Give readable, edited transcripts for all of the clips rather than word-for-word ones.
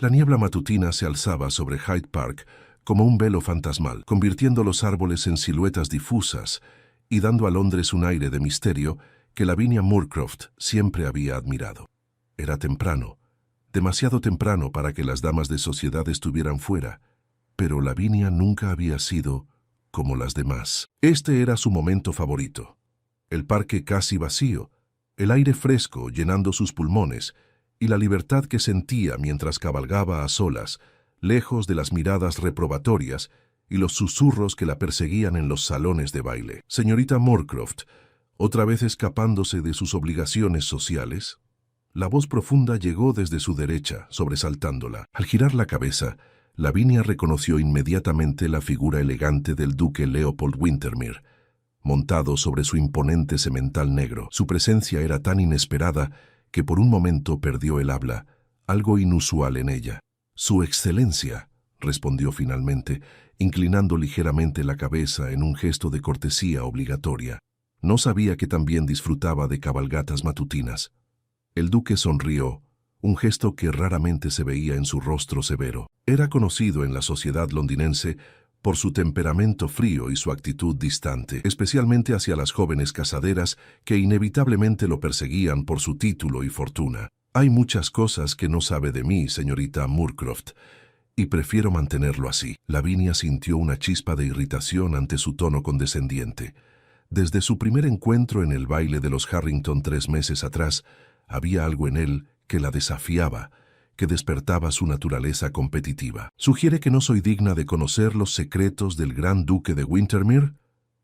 La niebla matutina se alzaba sobre Hyde Park como un velo fantasmal, convirtiendo los árboles en siluetas difusas y dando a Londres un aire de misterio que Lavinia Moorcroft siempre había admirado. Era temprano, demasiado temprano para que las damas de sociedad estuvieran fuera, pero Lavinia nunca había sido como las demás. Este era su momento favorito. El parque casi vacío, el aire fresco llenando sus pulmones y la libertad que sentía mientras cabalgaba a solas, lejos de las miradas reprobatorias y los susurros que la perseguían en los salones de baile. Señorita Moorcroft, otra vez escapándose de sus obligaciones sociales. La voz profunda llegó desde su derecha, sobresaltándola. Al girar la cabeza, Lavinia reconoció inmediatamente la figura elegante del duque Leopold Wintermere, montado sobre su imponente semental negro. Su presencia era tan inesperada que por un momento perdió el habla, algo inusual en ella. «Su excelencia», respondió finalmente, inclinando ligeramente la cabeza en un gesto de cortesía obligatoria. No sabía que también disfrutaba de cabalgatas matutinas. El duque sonrió, un gesto que raramente se veía en su rostro severo. Era conocido en la sociedad londinense por su temperamento frío y su actitud distante, especialmente hacia las jóvenes casaderas que inevitablemente lo perseguían por su título y fortuna. «Hay muchas cosas que no sabe de mí, señorita Moorcroft, y prefiero mantenerlo así». Lavinia sintió una chispa de irritación ante su tono condescendiente. Desde su primer encuentro en el baile de los Harrington 3 meses atrás, había algo en él que la desafiaba, que despertaba su naturaleza competitiva. «¿Sugiere que no soy digna de conocer los secretos del gran duque de Wintermere?»,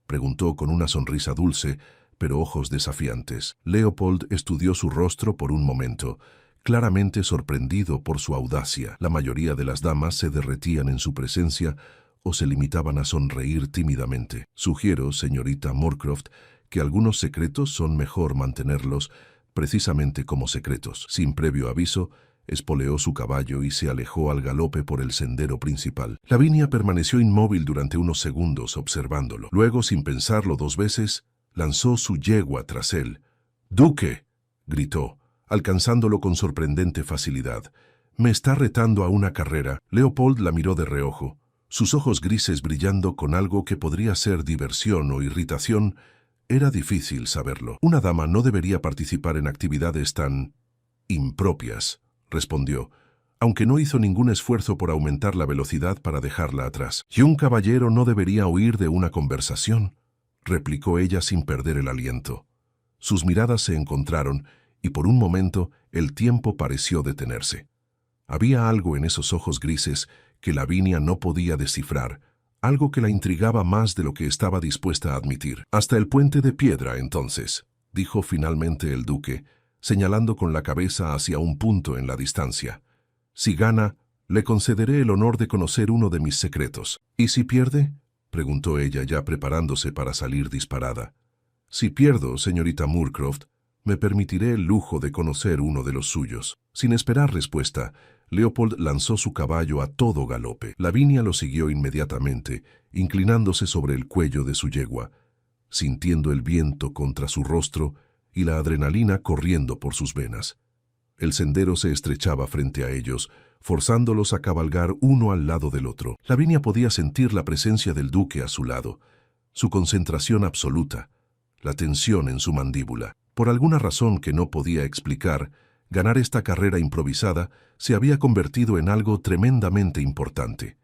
preguntó con una sonrisa dulce, pero ojos desafiantes. Leopold estudió su rostro por un momento, claramente sorprendido por su audacia. La mayoría de las damas se derretían en su presencia o se limitaban a sonreír tímidamente. «Sugiero, señorita Moorcroft, que algunos secretos son mejor mantenerlos precisamente como secretos». Sin previo aviso, espoleó su caballo y se alejó al galope por el sendero principal. Lavinia permaneció inmóvil durante unos segundos observándolo. Luego, sin pensarlo 2 veces, lanzó su yegua tras él. «¡Duque!», gritó, alcanzándolo con sorprendente facilidad. «¿Me está retando a una carrera?». Leopold la miró de reojo, sus ojos grises brillando con algo que podría ser diversión o irritación. Era difícil saberlo. «Una dama no debería participar en actividades tan impropias», respondió, aunque no hizo ningún esfuerzo por aumentar la velocidad para dejarla atrás. «¿Y un caballero no debería huir de una conversación?», replicó ella sin perder el aliento. Sus miradas se encontraron y por un momento el tiempo pareció detenerse. Había algo en esos ojos grises que Lavinia no podía descifrar, algo que la intrigaba más de lo que estaba dispuesta a admitir. «Hasta el puente de piedra, entonces», dijo finalmente el duque, señalando con la cabeza hacia un punto en la distancia. «Si gana, le concederé el honor de conocer uno de mis secretos». «¿Y si pierde?», preguntó ella ya preparándose para salir disparada. «Si pierdo, señorita Moorcroft, me permitiré el lujo de conocer uno de los suyos». Sin esperar respuesta, Leopold lanzó su caballo a todo galope. Lavinia lo siguió inmediatamente, inclinándose sobre el cuello de su yegua, sintiendo el viento contra su rostro y la adrenalina corriendo por sus venas. El sendero se estrechaba frente a ellos, forzándolos a cabalgar uno al lado del otro. Lavinia podía sentir la presencia del duque a su lado, su concentración absoluta, la tensión en su mandíbula. Por alguna razón que no podía explicar, ganar esta carrera improvisada se había convertido en algo tremendamente importante.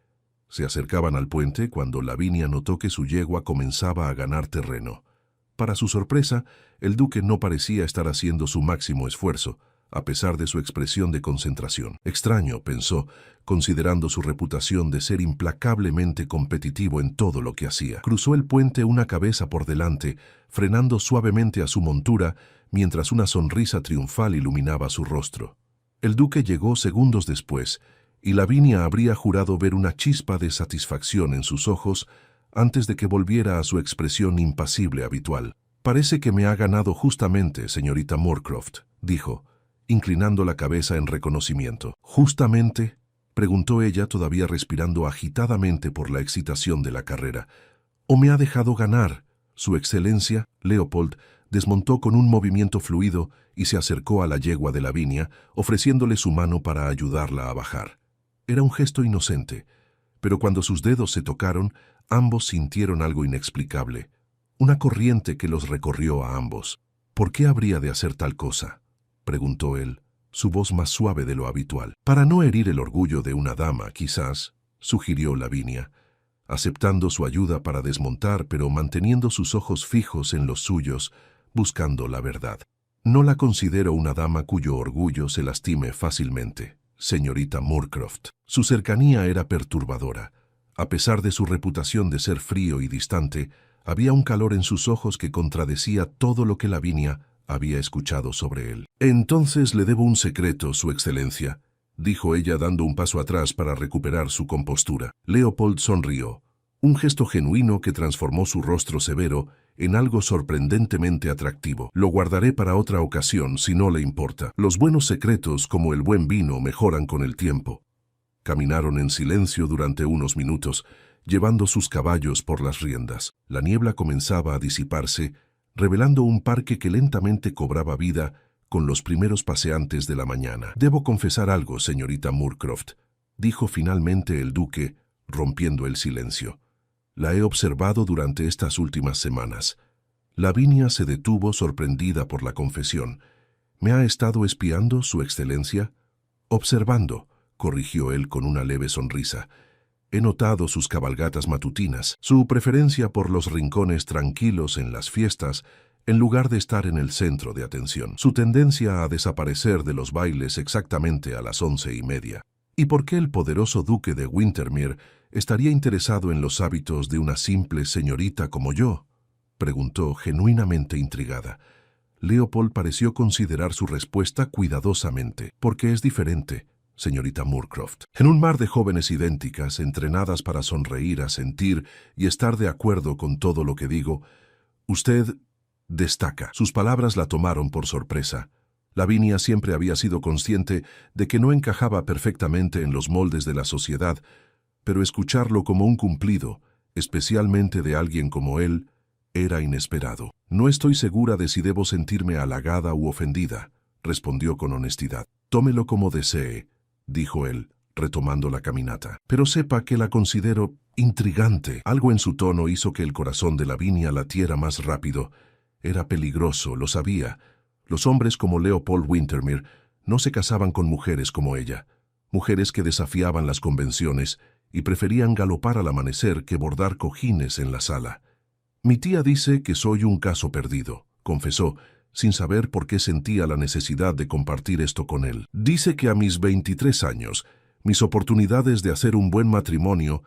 Se acercaban al puente cuando Lavinia notó que su yegua comenzaba a ganar terreno. Para su sorpresa, el duque no parecía estar haciendo su máximo esfuerzo, a pesar de su expresión de concentración. Extraño, pensó, considerando su reputación de ser implacablemente competitivo en todo lo que hacía. Cruzó el puente una cabeza por delante, frenando suavemente a su montura, mientras una sonrisa triunfal iluminaba su rostro. El duque llegó segundos después, y Lavinia habría jurado ver una chispa de satisfacción en sus ojos antes de que volviera a su expresión impasible habitual. «Parece que me ha ganado justamente, señorita Moorcroft», dijo, inclinando la cabeza en reconocimiento. «¿Justamente?», preguntó ella, todavía respirando agitadamente por la excitación de la carrera. «¿O me ha dejado ganar, su excelencia?». Leopold desmontó con un movimiento fluido y se acercó a la yegua de Lavinia, ofreciéndole su mano para ayudarla a bajar. Era un gesto inocente, pero cuando sus dedos se tocaron, ambos sintieron algo inexplicable, una corriente que los recorrió a ambos. ¿Por qué habría de hacer tal cosa?, preguntó él, su voz más suave de lo habitual. Para no herir el orgullo de una dama, quizás, sugirió Lavinia, aceptando su ayuda para desmontar, pero manteniendo sus ojos fijos en los suyos, buscando la verdad. No la considero una dama cuyo orgullo se lastime fácilmente, señorita Moorcroft. Su cercanía era perturbadora. A pesar de su reputación de ser frío y distante, había un calor en sus ojos que contradecía todo lo que Lavinia había escuchado sobre él. «Entonces le debo un secreto, Su Excelencia», dijo ella dando un paso atrás para recuperar su compostura. Leopold sonrió, un gesto genuino que transformó su rostro severo en algo sorprendentemente atractivo. «Lo guardaré para otra ocasión, si no le importa. Los buenos secretos, como el buen vino, mejoran con el tiempo». Caminaron en silencio durante unos minutos, llevando sus caballos por las riendas. La niebla comenzaba a disiparse, revelando un parque que lentamente cobraba vida con los primeros paseantes de la mañana. «Debo confesar algo, señorita Moorcroft», dijo finalmente el duque, rompiendo el silencio. «La he observado durante estas últimas semanas». Lavinia se detuvo sorprendida por la confesión. «¿Me ha estado espiando, Su Excelencia?» «Observando», corrigió él con una leve sonrisa. «He notado sus cabalgatas matutinas, su preferencia por los rincones tranquilos en las fiestas, en lugar de estar en el centro de atención, su tendencia a desaparecer de los bailes exactamente a las 11:30. ¿Y por qué el poderoso duque de Wintermere estaría interesado en los hábitos de una simple señorita como yo?», preguntó genuinamente intrigada. Leopold pareció considerar su respuesta cuidadosamente. «Porque es diferente, señorita Moorcroft. En un mar de jóvenes idénticas, entrenadas para sonreír, asentir y estar de acuerdo con todo lo que digo, usted destaca». Sus palabras la tomaron por sorpresa. Lavinia siempre había sido consciente de que no encajaba perfectamente en los moldes de la sociedad, pero escucharlo como un cumplido, especialmente de alguien como él, era inesperado. «No estoy segura de si debo sentirme halagada u ofendida», respondió con honestidad. «Tómelo como desee», dijo él, retomando la caminata. «Pero sepa que la considero intrigante». Algo en su tono hizo que el corazón de Lavinia latiera más rápido. Era peligroso, lo sabía. Los hombres como Leopold Wintermere no se casaban con mujeres como ella, mujeres que desafiaban las convenciones y preferían galopar al amanecer que bordar cojines en la sala. «Mi tía dice que soy un caso perdido», confesó, sin saber por qué sentía la necesidad de compartir esto con él. «Dice que a mis 23 años, mis oportunidades de hacer un buen matrimonio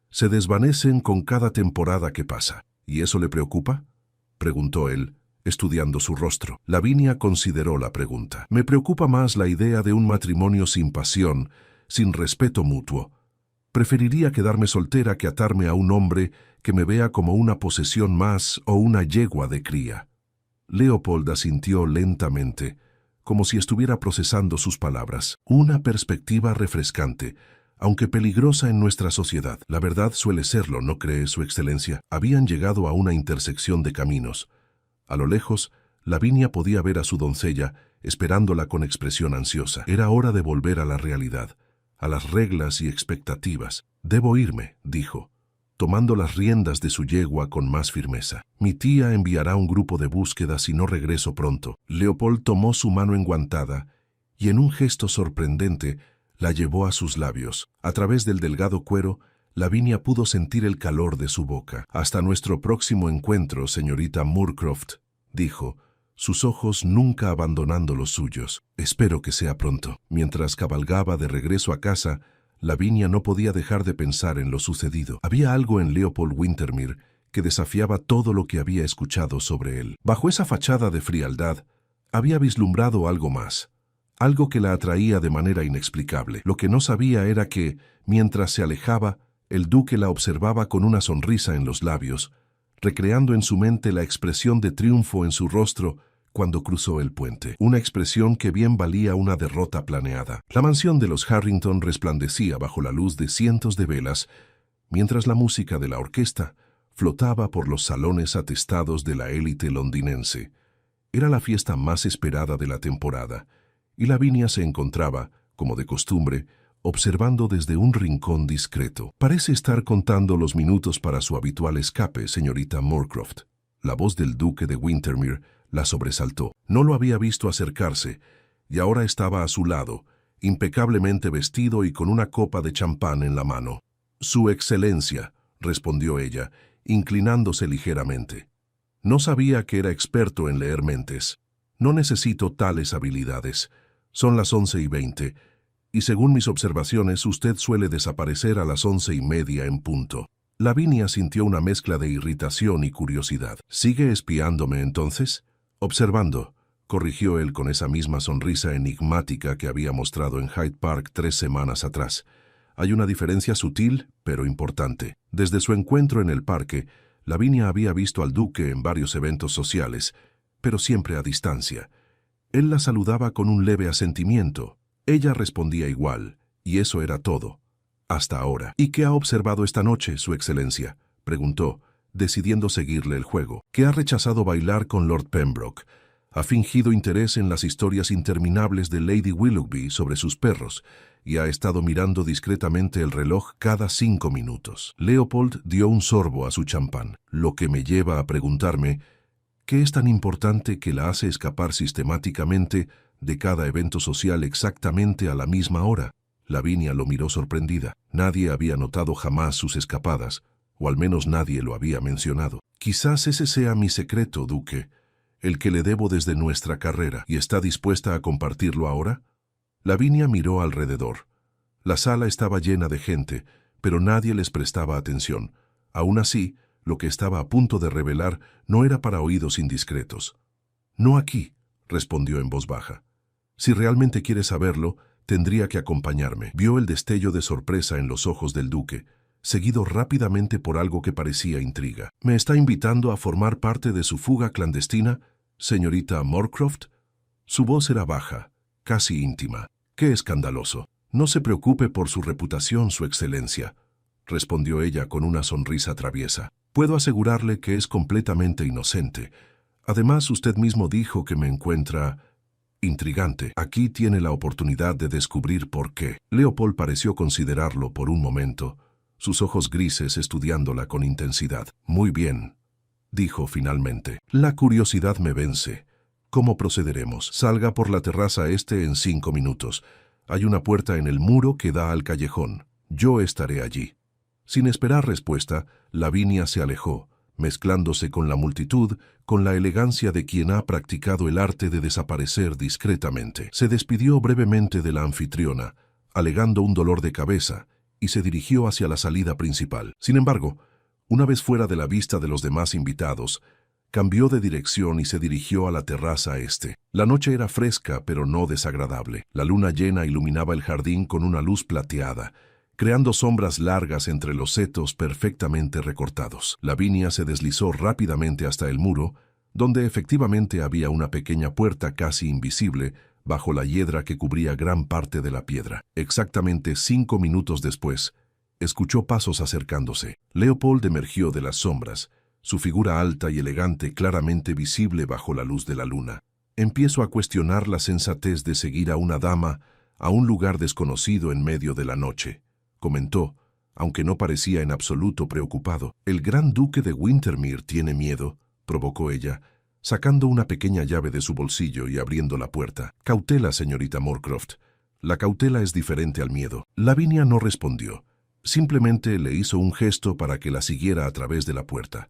se desvanecen con cada temporada que pasa». «¿Y eso le preocupa?», preguntó él, estudiando su rostro. Lavinia consideró la pregunta. «Me preocupa más la idea de un matrimonio sin pasión, sin respeto mutuo. Preferiría quedarme soltera que atarme a un hombre que me vea como una posesión más o una yegua de cría». Leopold asintió lentamente, como si estuviera procesando sus palabras. «Una perspectiva refrescante, aunque peligrosa en nuestra sociedad. La verdad suele serlo, ¿no cree, Su Excelencia?». Habían llegado a una intersección de caminos. A lo lejos, Lavinia podía ver a su doncella, esperándola con expresión ansiosa. Era hora de volver a la realidad, a las reglas y expectativas. «Debo irme», dijo, tomando las riendas de su yegua con más firmeza. «Mi tía enviará un grupo de búsqueda si no regreso pronto». Leopold tomó su mano enguantada y en un gesto sorprendente la llevó a sus labios. A través del delgado cuero, Lavinia pudo sentir el calor de su boca. «Hasta nuestro próximo encuentro, señorita Moorcroft», dijo, sus ojos nunca abandonando los suyos. «Espero que sea pronto». Mientras cabalgaba de regreso a casa, Lavinia no podía dejar de pensar en lo sucedido. Había algo en Leopold Wintermere que desafiaba todo lo que había escuchado sobre él. Bajo esa fachada de frialdad, había vislumbrado algo más, algo que la atraía de manera inexplicable. Lo que no sabía era que, mientras se alejaba, el duque la observaba con una sonrisa en los labios, recreando en su mente la expresión de triunfo en su rostro cuando cruzó el puente, una expresión que bien valía una derrota planeada. La mansión de los Harrington resplandecía bajo la luz de cientos de velas, mientras la música de la orquesta flotaba por los salones atestados de la élite londinense. Era la fiesta más esperada de la temporada, y Lavinia se encontraba, como de costumbre, observando desde un rincón discreto. Parece estar contando los minutos para su habitual escape, señorita Moorcroft. La voz del duque de Wintermere la sobresaltó. No lo había visto acercarse, y ahora estaba a su lado, impecablemente vestido y con una copa de champán en la mano. «Su excelencia», respondió ella, inclinándose ligeramente. «No sabía que era experto en leer mentes. No necesito tales habilidades. Son las 11:20, y según mis observaciones, usted suele desaparecer a las 11:30 en punto». Lavinia sintió una mezcla de irritación y curiosidad. «¿Sigue espiándome entonces?» «Observando», corrigió él con esa misma sonrisa enigmática que había mostrado en Hyde Park 3 semanas atrás. Hay una diferencia sutil, pero importante. Desde su encuentro en el parque, Lavinia había visto al duque en varios eventos sociales, pero siempre a distancia. Él la saludaba con un leve asentimiento. Ella respondía igual, y eso era todo. Hasta ahora. «¿Y qué ha observado esta noche, su excelencia?», preguntó, decidiendo seguirle el juego. «Que ha rechazado bailar con Lord Pembroke. Ha fingido interés en las historias interminables de Lady Willoughby sobre sus perros, y ha estado mirando discretamente el reloj cada 5 minutos». Leopold dio un sorbo a su champán, lo que me lleva a preguntarme ¿qué es tan importante que la hace escapar sistemáticamente de cada evento social exactamente a la misma hora? Lavinia lo miró sorprendida. Nadie había notado jamás sus escapadas, o al menos nadie lo había mencionado. «Quizás ese sea mi secreto, duque, el que le debo desde nuestra carrera. ¿Y está dispuesta a compartirlo ahora?». Lavinia miró alrededor. La sala estaba llena de gente, pero nadie les prestaba atención. Aún así, lo que estaba a punto de revelar no era para oídos indiscretos. «No aquí», respondió en voz baja. «Si realmente quiere saberlo, tendría que acompañarme». Vio el destello de sorpresa en los ojos del duque, seguido rápidamente por algo que parecía intriga. «¿Me está invitando a formar parte de su fuga clandestina, señorita Moorcroft?». Su voz era baja, casi íntima. «¡Qué escandaloso! No se preocupe por su reputación, su excelencia», respondió ella con una sonrisa traviesa. «Puedo asegurarle que es completamente inocente. Además, usted mismo dijo que me encuentra intrigante. Aquí tiene la oportunidad de descubrir por qué». Leopold pareció considerarlo por un momento, sus ojos grises estudiándola con intensidad. «Muy bien», dijo finalmente. «La curiosidad me vence. ¿Cómo procederemos? Salga por la terraza este en 5 minutos. Hay una puerta en el muro que da al callejón. Yo estaré allí». Sin esperar respuesta, Lavinia se alejó, mezclándose con la multitud, con la elegancia de quien ha practicado el arte de desaparecer discretamente. Se despidió brevemente de la anfitriona, alegando un dolor de cabeza, y se dirigió hacia la salida principal. Sin embargo, una vez fuera de la vista de los demás invitados, cambió de dirección y se dirigió a la terraza este. La noche era fresca, pero no desagradable. La luna llena iluminaba el jardín con una luz plateada, creando sombras largas entre los setos perfectamente recortados. Lavinia se deslizó rápidamente hasta el muro, donde efectivamente había una pequeña puerta casi invisible bajo la hiedra que cubría gran parte de la piedra. Exactamente 5 minutos después, escuchó pasos acercándose. Leopold emergió de las sombras, su figura alta y elegante claramente visible bajo la luz de la luna. «Empiezo a cuestionar la sensatez de seguir a una dama a un lugar desconocido en medio de la noche», comentó, aunque no parecía en absoluto preocupado. «El gran duque de Wintermere tiene miedo», provocó ella, sacando una pequeña llave de su bolsillo y abriendo la puerta. «Cautela, señorita Moorcroft. La cautela es diferente al miedo». Lavinia no respondió. Simplemente le hizo un gesto para que la siguiera a través de la puerta.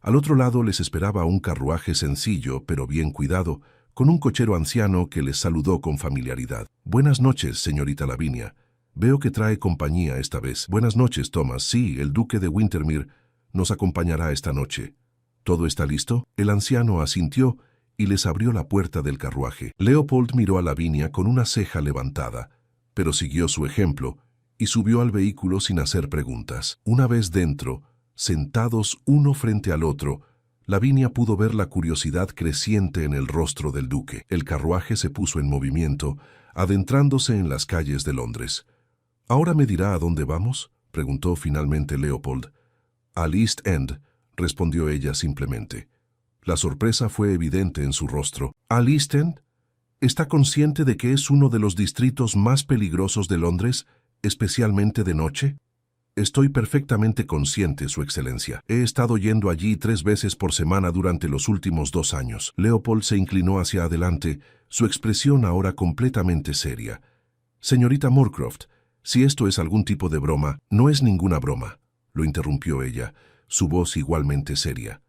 Al otro lado les esperaba un carruaje sencillo, pero bien cuidado, con un cochero anciano que les saludó con familiaridad. «Buenas noches, señorita Lavinia. Veo que trae compañía esta vez». «Buenas noches, Thomas. Sí, el duque de Wintermere nos acompañará esta noche. ¿Todo está listo?». El anciano asintió y les abrió la puerta del carruaje. Leopold miró a Lavinia con una ceja levantada, pero siguió su ejemplo y subió al vehículo sin hacer preguntas. Una vez dentro, sentados uno frente al otro, Lavinia pudo ver la curiosidad creciente en el rostro del duque. El carruaje se puso en movimiento, adentrándose en las calles de Londres. «¿Ahora me dirá a dónde vamos?», preguntó finalmente Leopold. «Al East End», respondió ella simplemente. La sorpresa fue evidente en su rostro. «¿Al East End? ¿Está consciente de que es uno de los distritos más peligrosos de Londres? especialmente de noche? Estoy perfectamente consciente, Su Excelencia. He estado yendo allí 3 veces por semana durante los últimos 2 años. Leopold se inclinó hacia adelante, su expresión ahora completamente seria. Señorita Moorcroft, si esto es algún tipo de broma, no es ninguna broma, lo interrumpió ella, su voz igualmente seria.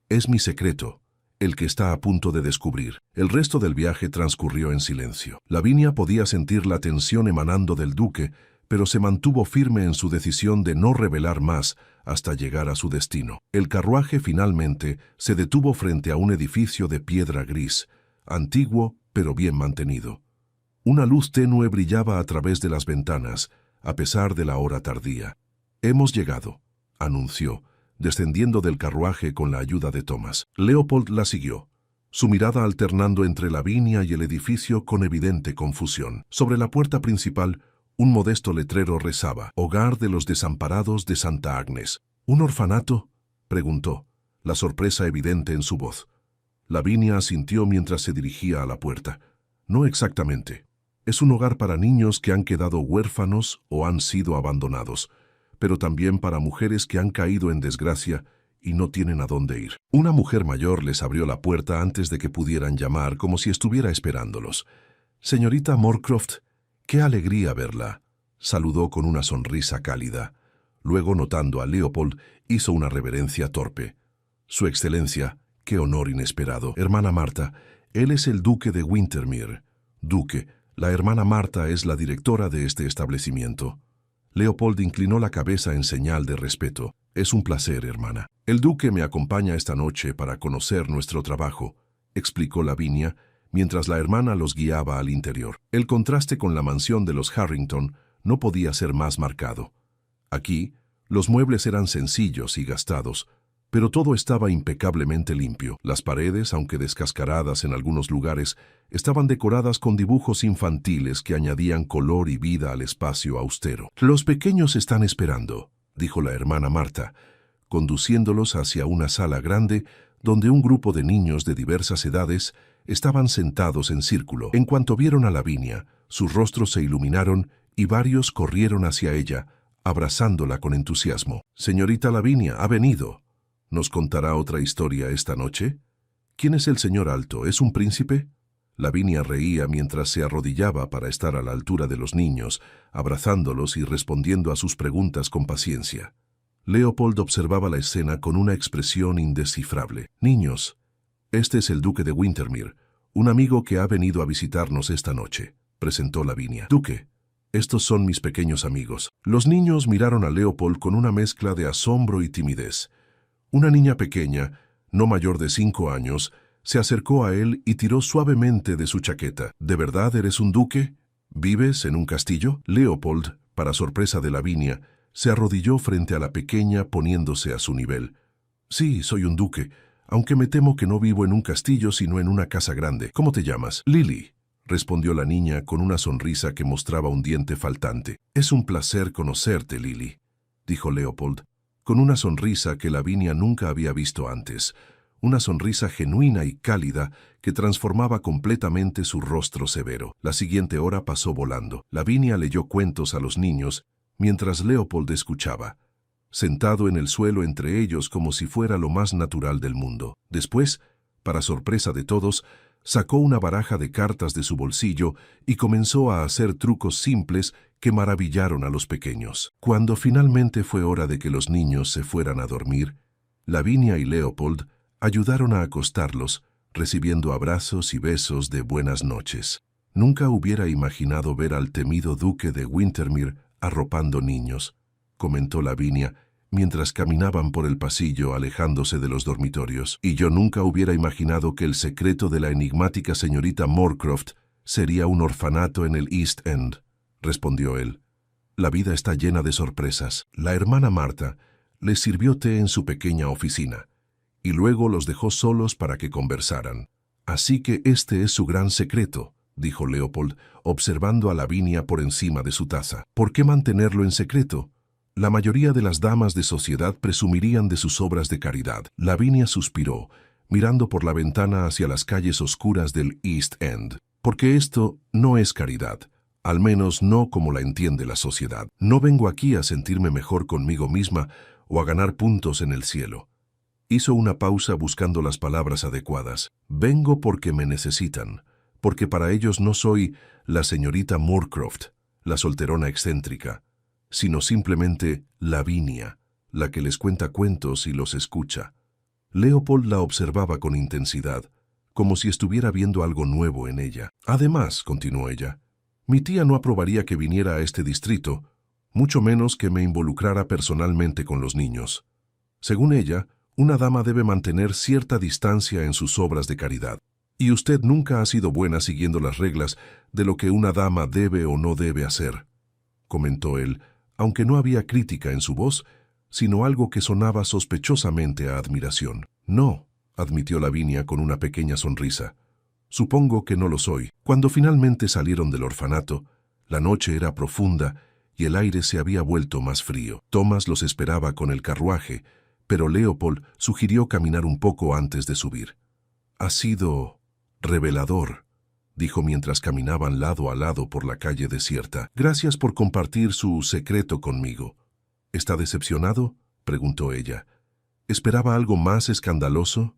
Es mi secreto, el que está a punto de descubrir. El resto del viaje transcurrió en silencio. Lavinia podía sentir la tensión emanando del duque, pero se mantuvo firme en su decisión de no revelar más hasta llegar a su destino. El carruaje finalmente se detuvo frente a un edificio de piedra gris, antiguo pero bien mantenido. Una luz tenue brillaba a través de las ventanas, a pesar de la hora tardía. «Hemos llegado», anunció, descendiendo del carruaje con la ayuda de Thomas. Leopold la siguió, su mirada alternando entre Lavinia y el edificio con evidente confusión. Sobre la puerta principal, un modesto letrero rezaba, «Hogar de los desamparados de Santa Agnes». «¿Un orfanato?», preguntó, la sorpresa evidente en su voz. Lavinia asintió mientras se dirigía a la puerta. «No exactamente. Es un hogar para niños que han quedado huérfanos o han sido abandonados, pero también para mujeres que han caído en desgracia y no tienen a dónde ir». Una mujer mayor les abrió la puerta antes de que pudieran llamar, como si estuviera esperándolos. «Señorita Moorcroft, qué alegría verla», saludó con una sonrisa cálida. Luego, notando a Leopold, hizo una reverencia torpe. «Su Excelencia, qué honor inesperado. Hermana Marta, él es el duque de Wintermere». «Duque, la hermana Marta es la directora de este establecimiento». Leopold inclinó la cabeza en señal de respeto. «Es un placer, hermana. El duque me acompaña esta noche para conocer nuestro trabajo», explicó Lavinia, mientras la hermana los guiaba al interior. El contraste con la mansión de los Harrington no podía ser más marcado. Aquí, los muebles eran sencillos y gastados, pero todo estaba impecablemente limpio. Las paredes, aunque descascaradas en algunos lugares, estaban decoradas con dibujos infantiles que añadían color y vida al espacio austero. «Los pequeños están esperando», dijo la hermana Marta, conduciéndolos hacia una sala grande donde un grupo de niños de diversas edades estaban sentados en círculo. En cuanto vieron a Lavinia, sus rostros se iluminaron y varios corrieron hacia ella, abrazándola con entusiasmo. «Señorita Lavinia, ha venido. ¿Nos contará otra historia esta noche? ¿Quién es el señor alto? ¿Es un príncipe?» Lavinia reía mientras se arrodillaba para estar a la altura de los niños, abrazándolos y respondiendo a sus preguntas con paciencia. Leopold observaba la escena con una expresión indescifrable. «Niños, este es el duque de Wintermere, un amigo que ha venido a visitarnos esta noche», presentó Lavinia. «Duque, estos son mis pequeños amigos». Los niños miraron a Leopold con una mezcla de asombro y timidez. Una niña pequeña, no mayor de 5 años, se acercó a él y tiró suavemente de su chaqueta. «¿De verdad eres un duque? ¿Vives en un castillo?» Leopold, para sorpresa de Lavinia, se arrodilló frente a la pequeña poniéndose a su nivel. «Sí, soy un duque, aunque me temo que no vivo en un castillo sino en una casa grande. ¿Cómo te llamas?» «Lily», respondió la niña con una sonrisa que mostraba un diente faltante. «Es un placer conocerte, Lily», dijo Leopold, con una sonrisa que Lavinia nunca había visto antes, una sonrisa genuina y cálida que transformaba completamente su rostro severo. La siguiente hora pasó volando. Lavinia leyó cuentos a los niños, mientras Leopold escuchaba, sentado en el suelo entre ellos como si fuera lo más natural del mundo. Después, para sorpresa de todos, sacó una baraja de cartas de su bolsillo y comenzó a hacer trucos simples que maravillaron a los pequeños. Cuando finalmente fue hora de que los niños se fueran a dormir, Lavinia y Leopold ayudaron a acostarlos, recibiendo abrazos y besos de buenas noches. «Nunca hubiera imaginado ver al temido duque de Wintermere arropando niños», comentó Lavinia, mientras caminaban por el pasillo alejándose de los dormitorios. «Y yo nunca hubiera imaginado que el secreto de la enigmática señorita Moorcroft sería un orfanato en el East End», respondió él. «La vida está llena de sorpresas». La hermana Marta les sirvió té en su pequeña oficina, y luego los dejó solos para que conversaran. «Así que este es su gran secreto», dijo Leopold, observando a Lavinia por encima de su taza. «¿Por qué mantenerlo en secreto? La mayoría de las damas de sociedad presumirían de sus obras de caridad». Lavinia suspiró, mirando por la ventana hacia las calles oscuras del East End. «Porque esto no es caridad», Al menos no como la entiende la sociedad. No vengo aquí a sentirme mejor conmigo misma o a ganar puntos en el cielo. Hizo una pausa buscando las palabras adecuadas. Vengo porque me necesitan, porque para ellos no soy la señorita Moorcroft, la solterona excéntrica, sino simplemente Lavinia, la que les cuenta cuentos y los escucha. Leopold la observaba con intensidad, como si estuviera viendo algo nuevo en ella. Además, continuó ella, mi tía no aprobaría que viniera a este distrito, mucho menos que me involucrara personalmente con los niños. Según ella, una dama debe mantener cierta distancia en sus obras de caridad. Y usted nunca ha sido buena siguiendo las reglas de lo que una dama debe o no debe hacer, comentó él, aunque no había crítica en su voz, sino algo que sonaba sospechosamente a admiración. No, admitió Lavinia con una pequeña sonrisa. Supongo que no lo soy. Cuando finalmente salieron del orfanato, la noche era profunda y el aire se había vuelto más frío. Thomas los esperaba con el carruaje, pero Leopold sugirió caminar un poco antes de subir. Ha sido revelador, dijo mientras caminaban lado a lado por la calle desierta. Gracias por compartir su secreto conmigo. ¿Está decepcionado?, preguntó ella. ¿Esperaba algo más escandaloso?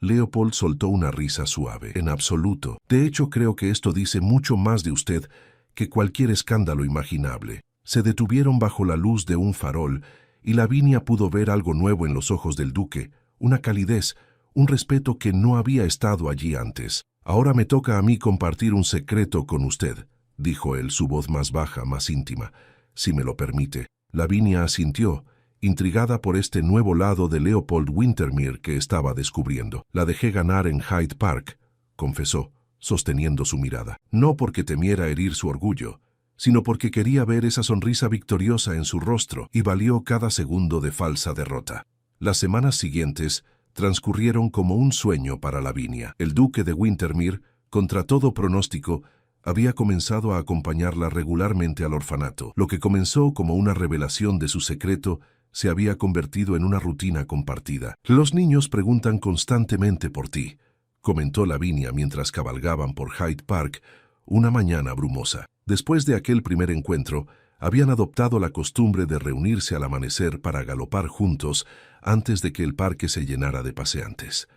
Leopold soltó una risa suave. En absoluto. De hecho, creo que esto dice mucho más de usted que cualquier escándalo imaginable. Se detuvieron bajo la luz de un farol y Lavinia pudo ver algo nuevo en los ojos del duque, una calidez, un respeto que no había estado allí antes. Ahora me toca a mí compartir un secreto con usted, dijo él, su voz más baja, más íntima. Si me lo permite. Lavinia asintió, intrigada por este nuevo lado de Leopold Wintermere que estaba descubriendo. La dejé ganar en Hyde Park, confesó, sosteniendo su mirada. No porque temiera herir su orgullo, sino porque quería ver esa sonrisa victoriosa en su rostro y valió cada segundo de falsa derrota. Las semanas siguientes transcurrieron como un sueño para Lavinia. El duque de Wintermere, contra todo pronóstico, había comenzado a acompañarla regularmente al orfanato. Lo que comenzó como una revelación de su secreto se había convertido en una rutina compartida. Los niños preguntan constantemente por ti, comentó Lavinia mientras cabalgaban por Hyde Park una mañana brumosa. Después de aquel primer encuentro, habían adoptado la costumbre de reunirse al amanecer para galopar juntos antes de que el parque se llenara de paseantes.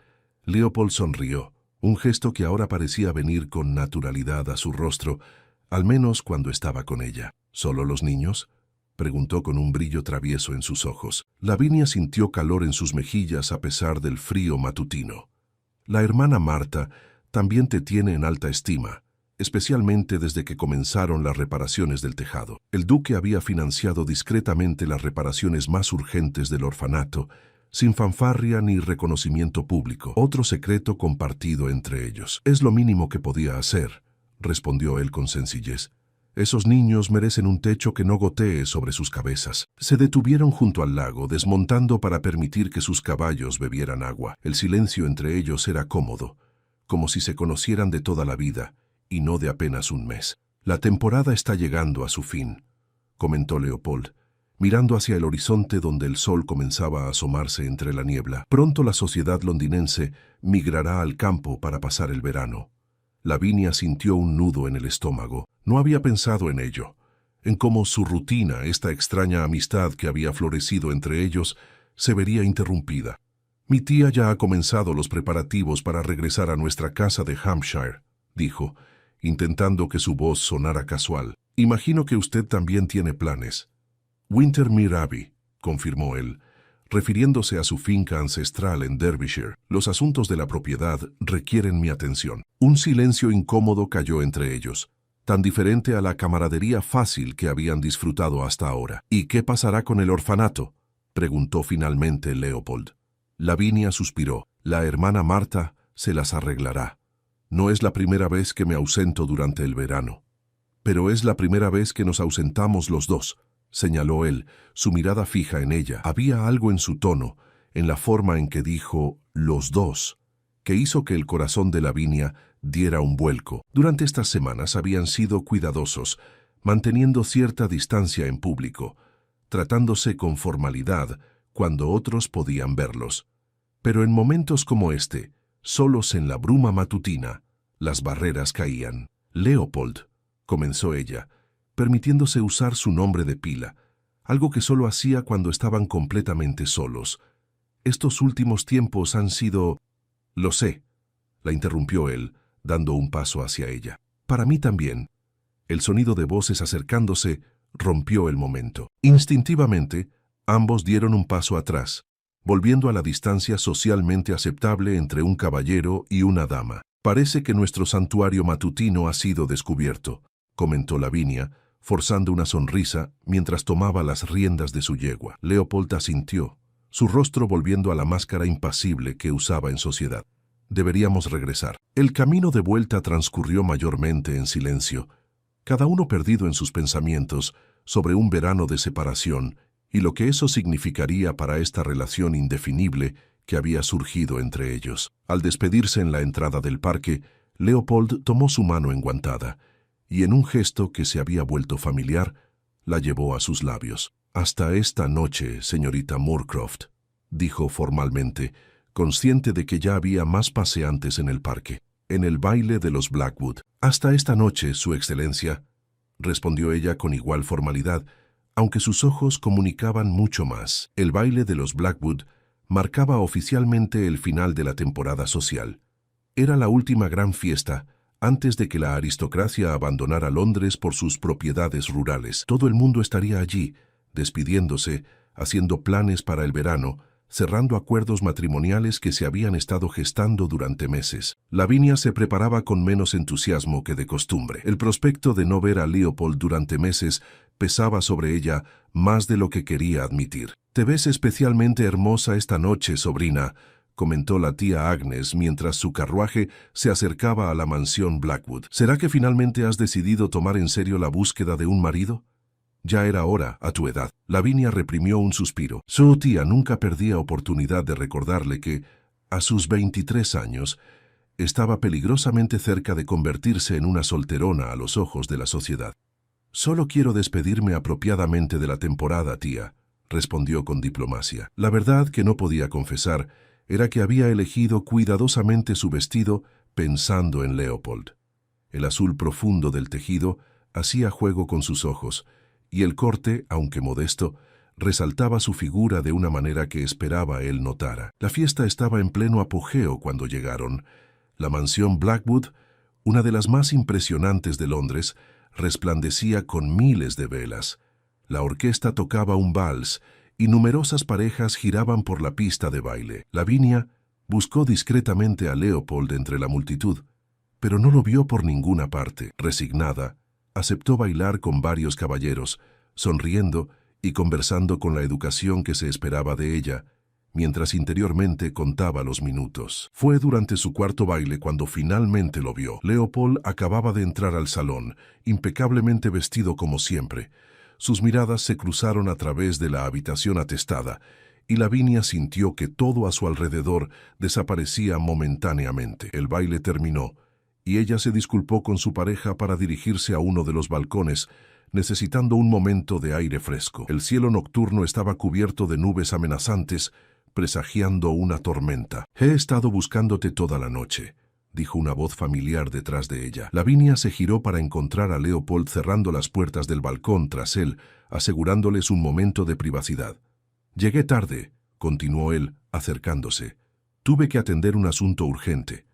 Leopold sonrió, un gesto que ahora parecía venir con naturalidad a su rostro, al menos cuando estaba con ella. ¿Solo los niños?, preguntó con un brillo travieso en sus ojos. Lavinia sintió calor en sus mejillas a pesar del frío matutino. La hermana Marta también te tiene en alta estima, especialmente desde que comenzaron las reparaciones del tejado. El duque había financiado discretamente las reparaciones más urgentes del orfanato, sin fanfarria ni reconocimiento público. Otro secreto compartido entre ellos. Es lo mínimo que podía hacer, respondió él con sencillez. Esos niños merecen un techo que no gotee sobre sus cabezas. Se detuvieron junto al lago, desmontando para permitir que sus caballos bebieran agua. El silencio entre ellos era cómodo, como si se conocieran de toda la vida, y no de apenas un mes. La temporada está llegando a su fin, comentó Leopold, mirando hacia el horizonte donde el sol comenzaba a asomarse entre la niebla. Pronto la sociedad londinense migrará al campo para pasar el verano. Lavinia sintió un nudo en el estómago. No había pensado en ello, en cómo su rutina, esta extraña amistad que había florecido entre ellos, se vería interrumpida. Mi tía ya ha comenzado los preparativos para regresar a nuestra casa de Hampshire, dijo, intentando que su voz sonara casual. Imagino que usted también tiene planes. Wintermere Abbey, confirmó él, refiriéndose a su finca ancestral en Derbyshire. Los asuntos de la propiedad requieren mi atención. Un silencio incómodo cayó entre ellos, tan diferente a la camaradería fácil que habían disfrutado hasta ahora. ¿Y qué pasará con el orfanato?, preguntó finalmente Leopold. Lavinia suspiró. La hermana Marta se las arreglará. No es la primera vez que me ausento durante el verano. Pero es la primera vez que nos ausentamos los dos, señaló él, su mirada fija en ella. Había algo en su tono, en la forma en que dijo «los dos», que hizo que el corazón de Lavinia diera un vuelco. Durante estas semanas habían sido cuidadosos, manteniendo cierta distancia en público, tratándose con formalidad cuando otros podían verlos. Pero en momentos como este, solos en la bruma matutina, las barreras caían. Leopold, comenzó ella, permitiéndose usar su nombre de pila, algo que solo hacía cuando estaban completamente solos. Estos últimos tiempos han sido... Lo sé, la interrumpió él, dando un paso hacia ella. Para mí también. El sonido de voces acercándose rompió el momento. Instintivamente, ambos dieron un paso atrás, volviendo a la distancia socialmente aceptable entre un caballero y una dama. Parece que nuestro santuario matutino ha sido descubierto, comentó Lavinia, forzando una sonrisa mientras tomaba las riendas de su yegua. Leopold asintió, su rostro volviendo a la máscara impasible que usaba en sociedad. Deberíamos regresar. El camino de vuelta transcurrió mayormente en silencio, cada uno perdido en sus pensamientos sobre un verano de separación y lo que eso significaría para esta relación indefinible que había surgido entre ellos. Al despedirse en la entrada del parque, Leopold tomó su mano enguantada y en un gesto que se había vuelto familiar, la llevó a sus labios. «Hasta esta noche, señorita Moorcroft», dijo formalmente, consciente de que ya había más paseantes en el parque, en el baile de los Blackwood. «Hasta esta noche, Su Excelencia», respondió ella con igual formalidad, aunque sus ojos comunicaban mucho más. El baile de los Blackwood marcaba oficialmente el final de la temporada social. Era la última gran fiesta antes de que la aristocracia abandonara Londres por sus propiedades rurales. Todo el mundo estaría allí, despidiéndose, haciendo planes para el verano, cerrando acuerdos matrimoniales que se habían estado gestando durante meses. Lavinia se preparaba con menos entusiasmo que de costumbre. El prospecto de no ver a Leopold durante meses pesaba sobre ella más de lo que quería admitir. «Te ves especialmente hermosa esta noche, sobrina», comentó la tía Agnes mientras su carruaje se acercaba a la mansión Blackwood. «¿Será que finalmente has decidido tomar en serio la búsqueda de un marido?» Ya era hora, a tu edad. Lavinia reprimió un suspiro. Su tía nunca perdía oportunidad de recordarle que, a sus 23 años, estaba peligrosamente cerca de convertirse en una solterona a los ojos de la sociedad. «Solo quiero despedirme apropiadamente de la temporada, tía», respondió con diplomacia. La verdad que no podía confesar era que había elegido cuidadosamente su vestido pensando en Leopold. El azul profundo del tejido hacía juego con sus ojos, y el corte, aunque modesto, resaltaba su figura de una manera que esperaba él notara. La fiesta estaba en pleno apogeo cuando llegaron. La mansión Blackwood, una de las más impresionantes de Londres, resplandecía con miles de velas. La orquesta tocaba un vals y numerosas parejas giraban por la pista de baile. Lavinia buscó discretamente a Leopold entre la multitud, pero no lo vio por ninguna parte. Resignada, aceptó bailar con varios caballeros, sonriendo y conversando con la educación que se esperaba de ella, mientras interiormente contaba los minutos. Fue durante su cuarto baile cuando finalmente lo vio. Leopold acababa de entrar al salón, impecablemente vestido como siempre. Sus miradas se cruzaron a través de la habitación atestada, y Lavinia sintió que todo a su alrededor desaparecía momentáneamente. El baile terminó, y ella se disculpó con su pareja para dirigirse a uno de los balcones, necesitando un momento de aire fresco. El cielo nocturno estaba cubierto de nubes amenazantes, presagiando una tormenta. «He estado buscándote toda la noche», dijo una voz familiar detrás de ella. Lavinia se giró para encontrar a Leopold cerrando las puertas del balcón tras él, asegurándoles un momento de privacidad. «Llegué tarde», continuó él, acercándose. «Tuve que atender un asunto urgente».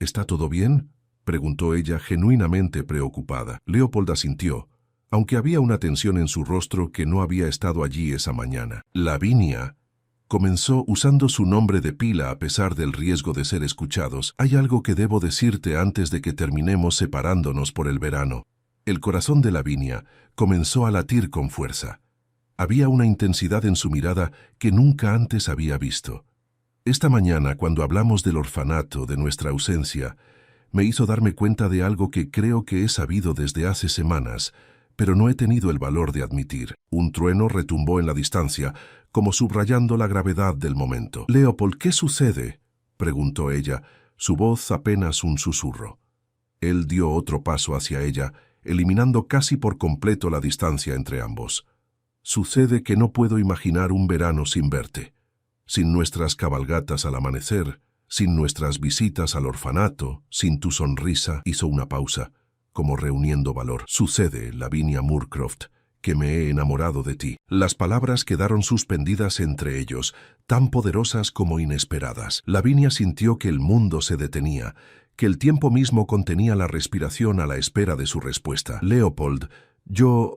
«¿Está todo bien?», preguntó ella genuinamente preocupada. Leopold asintió, aunque había una tensión en su rostro que no había estado allí esa mañana. «Lavinia», comenzó usando su nombre de pila a pesar del riesgo de ser escuchados, «hay algo que debo decirte antes de que terminemos separándonos por el verano». El corazón de Lavinia comenzó a latir con fuerza. Había una intensidad en su mirada que nunca antes había visto. Esta mañana, cuando hablamos del orfanato, de nuestra ausencia, me hizo darme cuenta de algo que creo que he sabido desde hace semanas, pero no he tenido el valor de admitir. Un trueno retumbó en la distancia, como subrayando la gravedad del momento. «Leopold, ¿qué sucede?», preguntó ella, su voz apenas un susurro. Él dio otro paso hacia ella, eliminando casi por completo la distancia entre ambos. «Sucede que no puedo imaginar un verano sin verte, sin nuestras cabalgatas al amanecer, sin nuestras visitas al orfanato, sin tu sonrisa». Hizo una pausa, como reuniendo valor. Sucede, Lavinia Moorcroft, que me he enamorado de ti. Las palabras quedaron suspendidas entre ellos, tan poderosas como inesperadas. Lavinia sintió que el mundo se detenía, que el tiempo mismo contenía la respiración a la espera de su respuesta. Leopold, yo...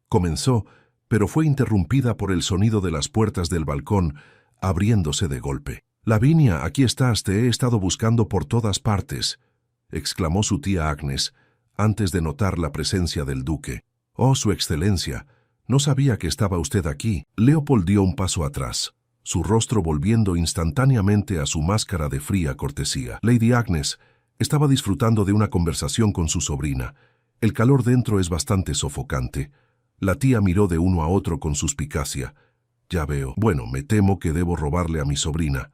comenzó, pero fue interrumpida por el sonido de las puertas del balcón, abriéndose de golpe. «Lavinia, aquí estás, te he estado buscando por todas partes», exclamó su tía Agnes, antes de notar la presencia del duque. «Oh, su excelencia, no sabía que estaba usted aquí». Leopold dio un paso atrás, su rostro volviendo instantáneamente a su máscara de fría cortesía. Lady Agnes estaba disfrutando de una conversación con su sobrina. El calor dentro es bastante sofocante. La tía miró de uno a otro con suspicacia. «Ya veo. Bueno, me temo que debo robarle a mi sobrina.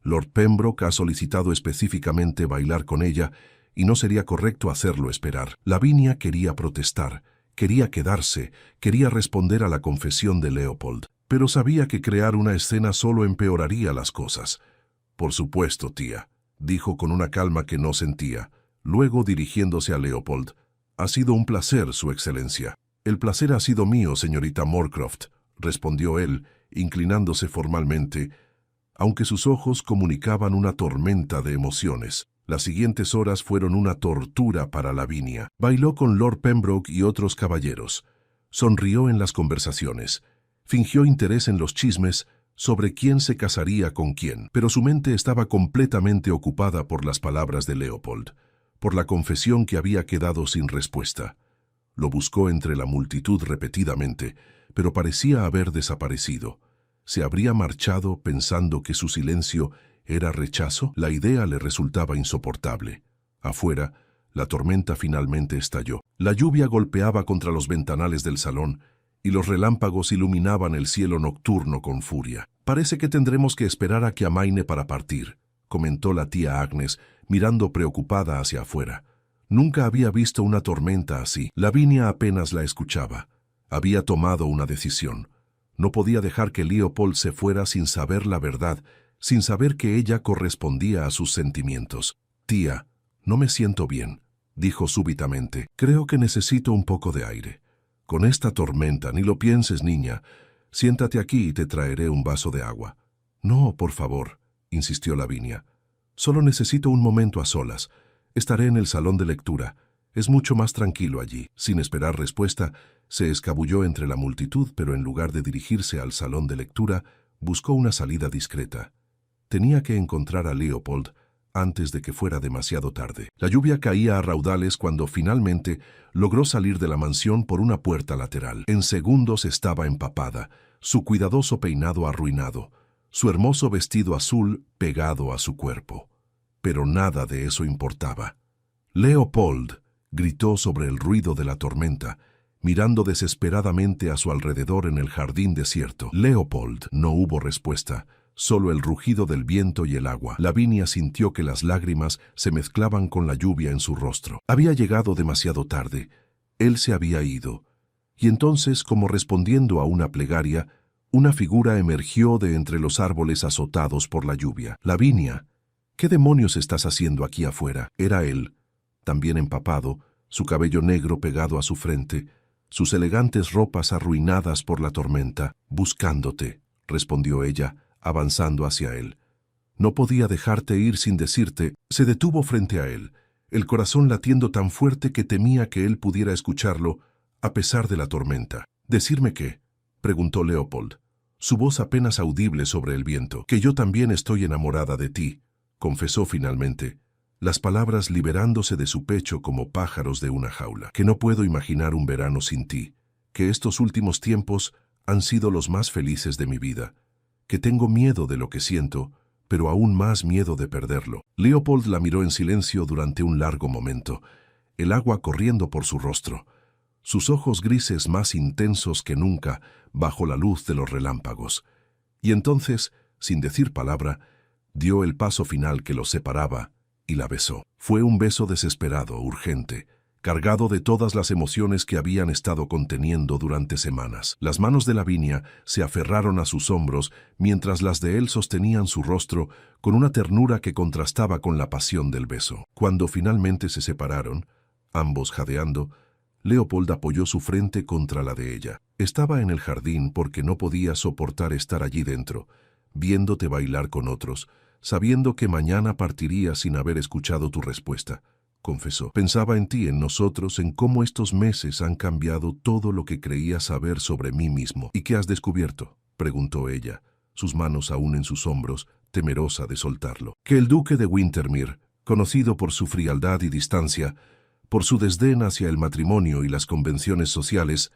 Lord Pembroke ha solicitado específicamente bailar con ella y no sería correcto hacerlo esperar». Lavinia quería protestar, quería quedarse, quería responder a la confesión de Leopold, pero sabía que crear una escena solo empeoraría las cosas. «Por supuesto, tía», dijo con una calma que no sentía. Luego, dirigiéndose a Leopold, «Ha sido un placer, su excelencia». «El placer ha sido mío, señorita Moorcroft», respondió él, inclinándose formalmente, aunque sus ojos comunicaban una tormenta de emociones. Las siguientes horas fueron una tortura para Lavinia. Bailó con Lord Pembroke y otros caballeros. Sonrió en las conversaciones. Fingió interés en los chismes sobre quién se casaría con quién, pero su mente estaba completamente ocupada por las palabras de Leopold, por la confesión que había quedado sin respuesta. Lo buscó entre la multitud repetidamente, pero parecía haber desaparecido. ¿Se habría marchado pensando que su silencio era rechazo? La idea le resultaba insoportable. Afuera, la tormenta finalmente estalló. La lluvia golpeaba contra los ventanales del salón y los relámpagos iluminaban el cielo nocturno con furia. «Parece que tendremos que esperar a que amaine para partir», comentó la tía Agnes, mirando preocupada hacia afuera. Nunca había visto una tormenta así. Lavinia apenas la escuchaba. Había tomado una decisión. No podía dejar que Leopold se fuera sin saber la verdad, sin saber que ella correspondía a sus sentimientos. «Tía, no me siento bien», dijo súbitamente. «Creo que necesito un poco de aire. Con esta tormenta, ni lo pienses, niña. Siéntate aquí y te traeré un vaso de agua». «No, por favor», insistió Lavinia. «Solo necesito un momento a solas. Estaré en el salón de lectura. Es mucho más tranquilo allí». Sin esperar respuesta, se escabulló entre la multitud, pero en lugar de dirigirse al salón de lectura, buscó una salida discreta. Tenía que encontrar a Leopold antes de que fuera demasiado tarde. La lluvia caía a raudales cuando finalmente logró salir de la mansión por una puerta lateral. En segundos estaba empapada, su cuidadoso peinado arruinado, su hermoso vestido azul pegado a su cuerpo. Pero nada de eso importaba. «Leopold», gritó sobre el ruido de la tormenta, mirando desesperadamente a su alrededor en el jardín desierto. «Leopold». No hubo respuesta, solo el rugido del viento y el agua. Lavinia sintió que las lágrimas se mezclaban con la lluvia en su rostro. Había llegado demasiado tarde. Él se había ido. Y entonces, como respondiendo a una plegaria, una figura emergió de entre los árboles azotados por la lluvia. «Lavinia, ¿qué demonios estás haciendo aquí afuera?». Era él, también empapado, su cabello negro pegado a su frente, sus elegantes ropas arruinadas por la tormenta. «Buscándote», respondió ella, avanzando hacia él. «No podía dejarte ir sin decirte». Se detuvo frente a él, el corazón latiendo tan fuerte que temía que él pudiera escucharlo, a pesar de la tormenta. «¿Decirme qué?», preguntó Leopold, su voz apenas audible sobre el viento. «Que yo también estoy enamorada de ti», confesó finalmente, las palabras liberándose de su pecho como pájaros de una jaula. «Que no puedo imaginar un verano sin ti, que estos últimos tiempos han sido los más felices de mi vida, que tengo miedo de lo que siento, pero aún más miedo de perderlo». Leopold la miró en silencio durante un largo momento, el agua corriendo por su rostro, sus ojos grises más intensos que nunca bajo la luz de los relámpagos. Y entonces, sin decir palabra, dio el paso final que los separaba y la besó. Fue un beso desesperado, urgente, cargado de todas las emociones que habían estado conteniendo durante semanas. Las manos de Lavinia se aferraron a sus hombros mientras las de él sostenían su rostro con una ternura que contrastaba con la pasión del beso. Cuando finalmente se separaron, Ambos jadeando, Leopold apoyó su frente contra la de ella. Estaba en el jardín porque no podía soportar estar allí dentro, viéndote bailar con otros, sabiendo que mañana partiría sin haber escuchado tu respuesta, confesó. Pensaba en ti, en nosotros, en cómo estos meses han cambiado todo lo que creía saber sobre mí mismo. ¿Y qué has descubierto?, preguntó ella, sus manos aún en sus hombros, temerosa de soltarlo. Que el duque de Wintermere, conocido por su frialdad y distancia, por su desdén hacia el matrimonio y las convenciones sociales,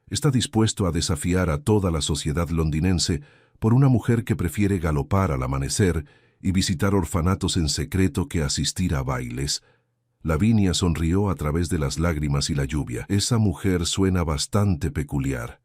está dispuesto a desafiar a toda la sociedad londinense por una mujer que prefiere galopar al amanecer y visitar orfanatos en secreto que asistir a bailes. Lavinia sonrió a través de las lágrimas y la lluvia. Esa mujer suena bastante peculiar.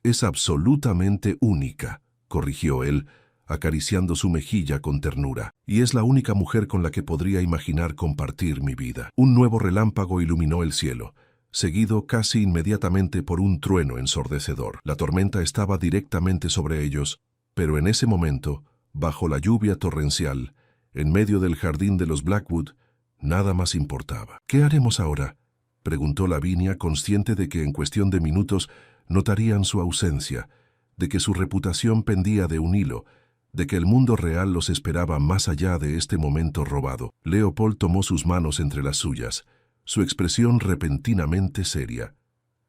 Es absolutamente única, corrigió él, acariciando su mejilla con ternura. Y es la única mujer con la que podría imaginar compartir mi vida. Un nuevo relámpago iluminó el cielo, seguido casi inmediatamente por un trueno ensordecedor. La tormenta estaba directamente sobre ellos, pero en ese momento, bajo la lluvia torrencial, en medio del jardín de los Blackwood, nada más importaba. ¿Qué haremos ahora?, preguntó Lavinia, consciente de que en cuestión de minutos notarían su ausencia, de que su reputación pendía de un hilo, de que el mundo real los esperaba más allá de este momento robado. Leopold tomó sus manos entre las suyas, su expresión repentinamente seria.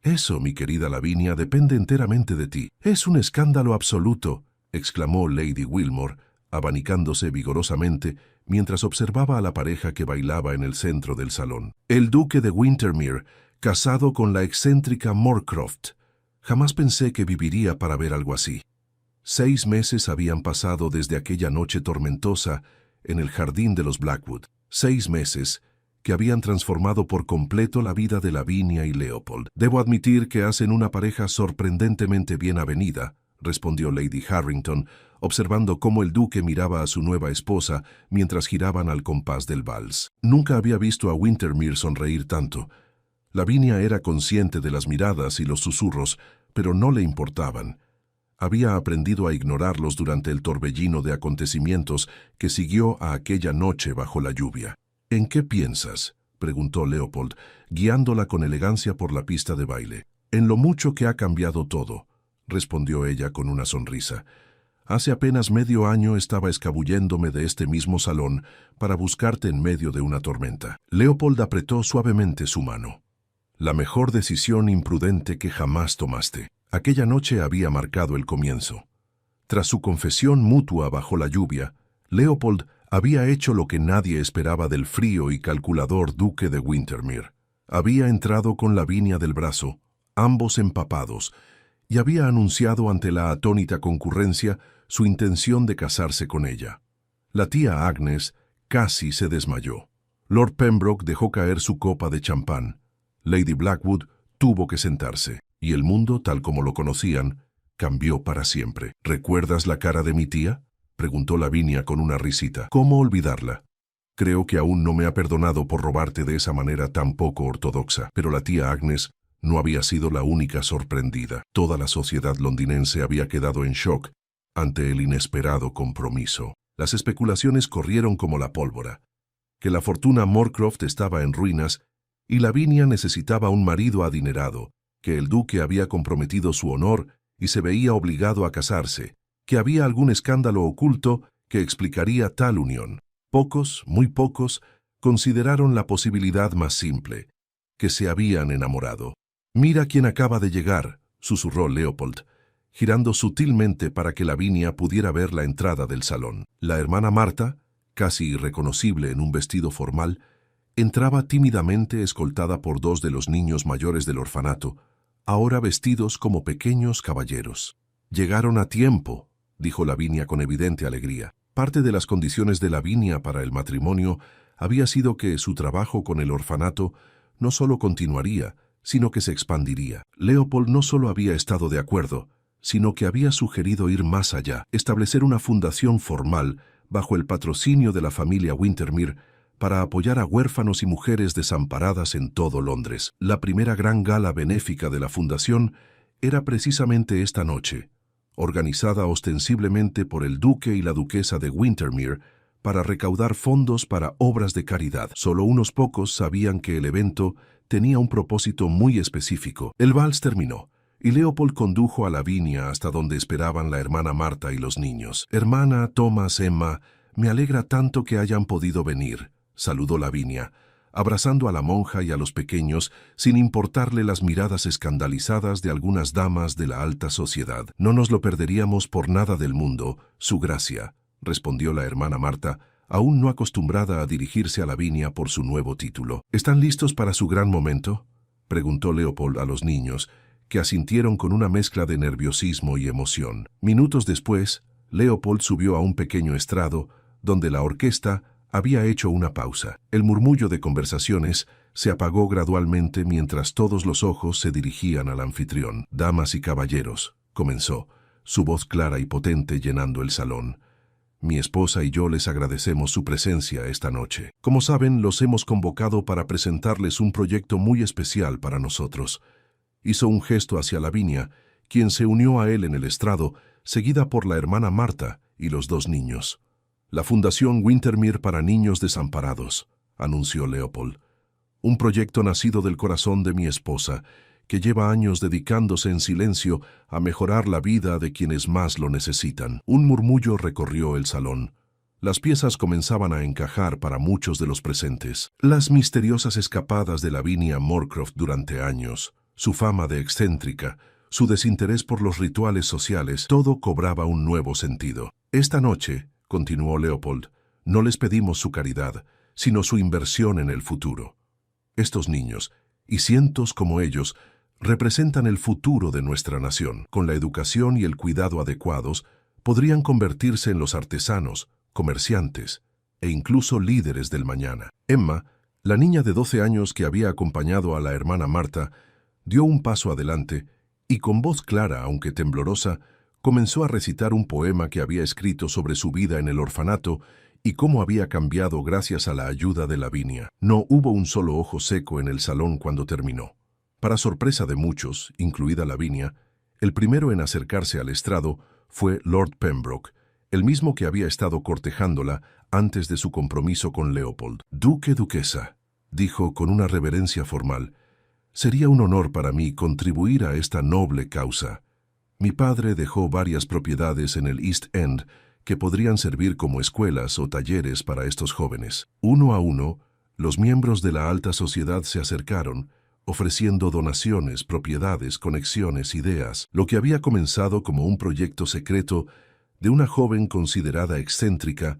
Eso, mi querida Lavinia, depende enteramente de ti. Es un escándalo absoluto, exclamó Lady Wilmore, abanicándose vigorosamente mientras observaba a la pareja que bailaba en el centro del salón. El duque de Wintermere, casado con la excéntrica Moorcroft. Jamás pensé que viviría para ver algo así. 6 meses habían pasado desde aquella noche tormentosa en el jardín de los Blackwood. 6 meses que habían transformado por completo la vida de Lavinia y Leopold. Debo admitir que hacen una pareja sorprendentemente bien avenida, respondió Lady Harrington, observando cómo el duque miraba a su nueva esposa mientras giraban al compás del vals. Nunca había visto a Wintermere sonreír tanto. Lavinia era consciente de las miradas y los susurros, pero no le importaban. Había aprendido a ignorarlos durante el torbellino de acontecimientos que siguió a aquella noche bajo la lluvia. ¿En qué piensas?, preguntó Leopold, guiándola con elegancia por la pista de baile. En lo mucho que ha cambiado todo, respondió ella con una sonrisa. Hace apenas medio año estaba escabulléndome de este mismo salón para buscarte en medio de una tormenta. Leopold apretó suavemente su mano. La mejor decisión imprudente que jamás tomaste. Aquella noche había marcado el comienzo. Tras su confesión mutua bajo la lluvia, Leopold había hecho lo que nadie esperaba del frío y calculador duque de Wintermere. Había entrado con Lavinia del brazo, ambos empapados, y había anunciado ante la atónita concurrencia su intención de casarse con ella. La tía Agnes casi se desmayó. Lord Pembroke dejó caer su copa de champán. Lady Blackwood tuvo que sentarse, y el mundo, tal como lo conocían, cambió para siempre. ¿Recuerdas la cara de mi tía?, preguntó Lavinia con una risita. ¿Cómo olvidarla? Creo que aún no me ha perdonado por robarte de esa manera tan poco ortodoxa, pero la tía Agnes no había sido la única sorprendida. Toda la sociedad londinense había quedado en shock ante el inesperado compromiso. Las especulaciones corrieron como la pólvora, que la fortuna Moorcroft estaba en ruinas y Lavinia necesitaba un marido adinerado, que el duque había comprometido su honor y se veía obligado a casarse, que había algún escándalo oculto que explicaría tal unión. Pocos, muy pocos, consideraron la posibilidad más simple, que se habían enamorado. «Mira quién acaba de llegar», susurró Leopold, girando sutilmente para que Lavinia pudiera ver la entrada del salón. La hermana Marta, casi irreconocible en un vestido formal, entraba tímidamente escoltada por 2 de los niños mayores del orfanato, ahora vestidos como pequeños caballeros. «Llegaron a tiempo», dijo Lavinia con evidente alegría. Parte de las condiciones de Lavinia para el matrimonio había sido que su trabajo con el orfanato no solo continuaría, sino que se expandiría. Leopold no solo había estado de acuerdo, sino que había sugerido ir más allá, establecer una fundación formal bajo el patrocinio de la familia Wintermere para apoyar a huérfanos y mujeres desamparadas en todo Londres. La primera gran gala benéfica de la fundación era precisamente esta noche, organizada ostensiblemente por el duque y la duquesa de Wintermere para recaudar fondos para obras de caridad. Solo unos pocos sabían que el evento tenía un propósito muy específico. El vals terminó, y Leopold condujo a Lavinia hasta donde esperaban la hermana Marta y los niños. «Hermana, Thomas, Emma, me alegra tanto que hayan podido venir», saludó Lavinia, abrazando a la monja y a los pequeños sin importarle las miradas escandalizadas de algunas damas de la alta sociedad. «No nos lo perderíamos por nada del mundo, su gracia», respondió la hermana Marta, aún no acostumbrada a dirigirse a Lavinia por su nuevo título. «¿Están listos para su gran momento?», preguntó Leopold a los niños, que asintieron con una mezcla de nerviosismo y emoción. Minutos después, Leopold subió a un pequeño estrado, donde la orquesta había hecho una pausa. El murmullo de conversaciones se apagó gradualmente mientras todos los ojos se dirigían al anfitrión. «Damas y caballeros», comenzó, su voz clara y potente llenando el salón. «Mi esposa y yo les agradecemos su presencia esta noche. Como saben, los hemos convocado para presentarles un proyecto muy especial para nosotros». Hizo un gesto hacia Lavinia, quien se unió a él en el estrado, seguida por la hermana Marta y los dos niños. «La Fundación Wintermere para Niños Desamparados», anunció Leopold. «Un proyecto nacido del corazón de mi esposa, que lleva años dedicándose en silencio a mejorar la vida de quienes más lo necesitan». Un murmullo recorrió el salón. Las piezas comenzaban a encajar para muchos de los presentes. Las misteriosas escapadas de Lavinia Moorcroft durante años, su fama de excéntrica, su desinterés por los rituales sociales, todo cobraba un nuevo sentido. «Esta noche», continuó Leopold, «no les pedimos su caridad, sino su inversión en el futuro. Estos niños, y cientos como ellos, representan el futuro de nuestra nación. Con la educación y el cuidado adecuados, podrían convertirse en los artesanos, comerciantes e incluso líderes del mañana». Emma, la niña de 12 años que había acompañado a la hermana Marta, dio un paso adelante y con voz clara, aunque temblorosa, comenzó a recitar un poema que había escrito sobre su vida en el orfanato y cómo había cambiado gracias a la ayuda de Lavinia. No hubo un solo ojo seco en el salón cuando terminó. Para sorpresa de muchos, incluida Lavinia, el primero en acercarse al estrado fue Lord Pembroke, el mismo que había estado cortejándola antes de su compromiso con Leopold. «Duque, duquesa», dijo con una reverencia formal, «sería un honor para mí contribuir a esta noble causa. Mi padre dejó varias propiedades en el East End que podrían servir como escuelas o talleres para estos jóvenes». Uno a uno, los miembros de la alta sociedad se acercaron, ofreciendo donaciones, propiedades, conexiones, ideas. Lo que había comenzado como un proyecto secreto de una joven considerada excéntrica,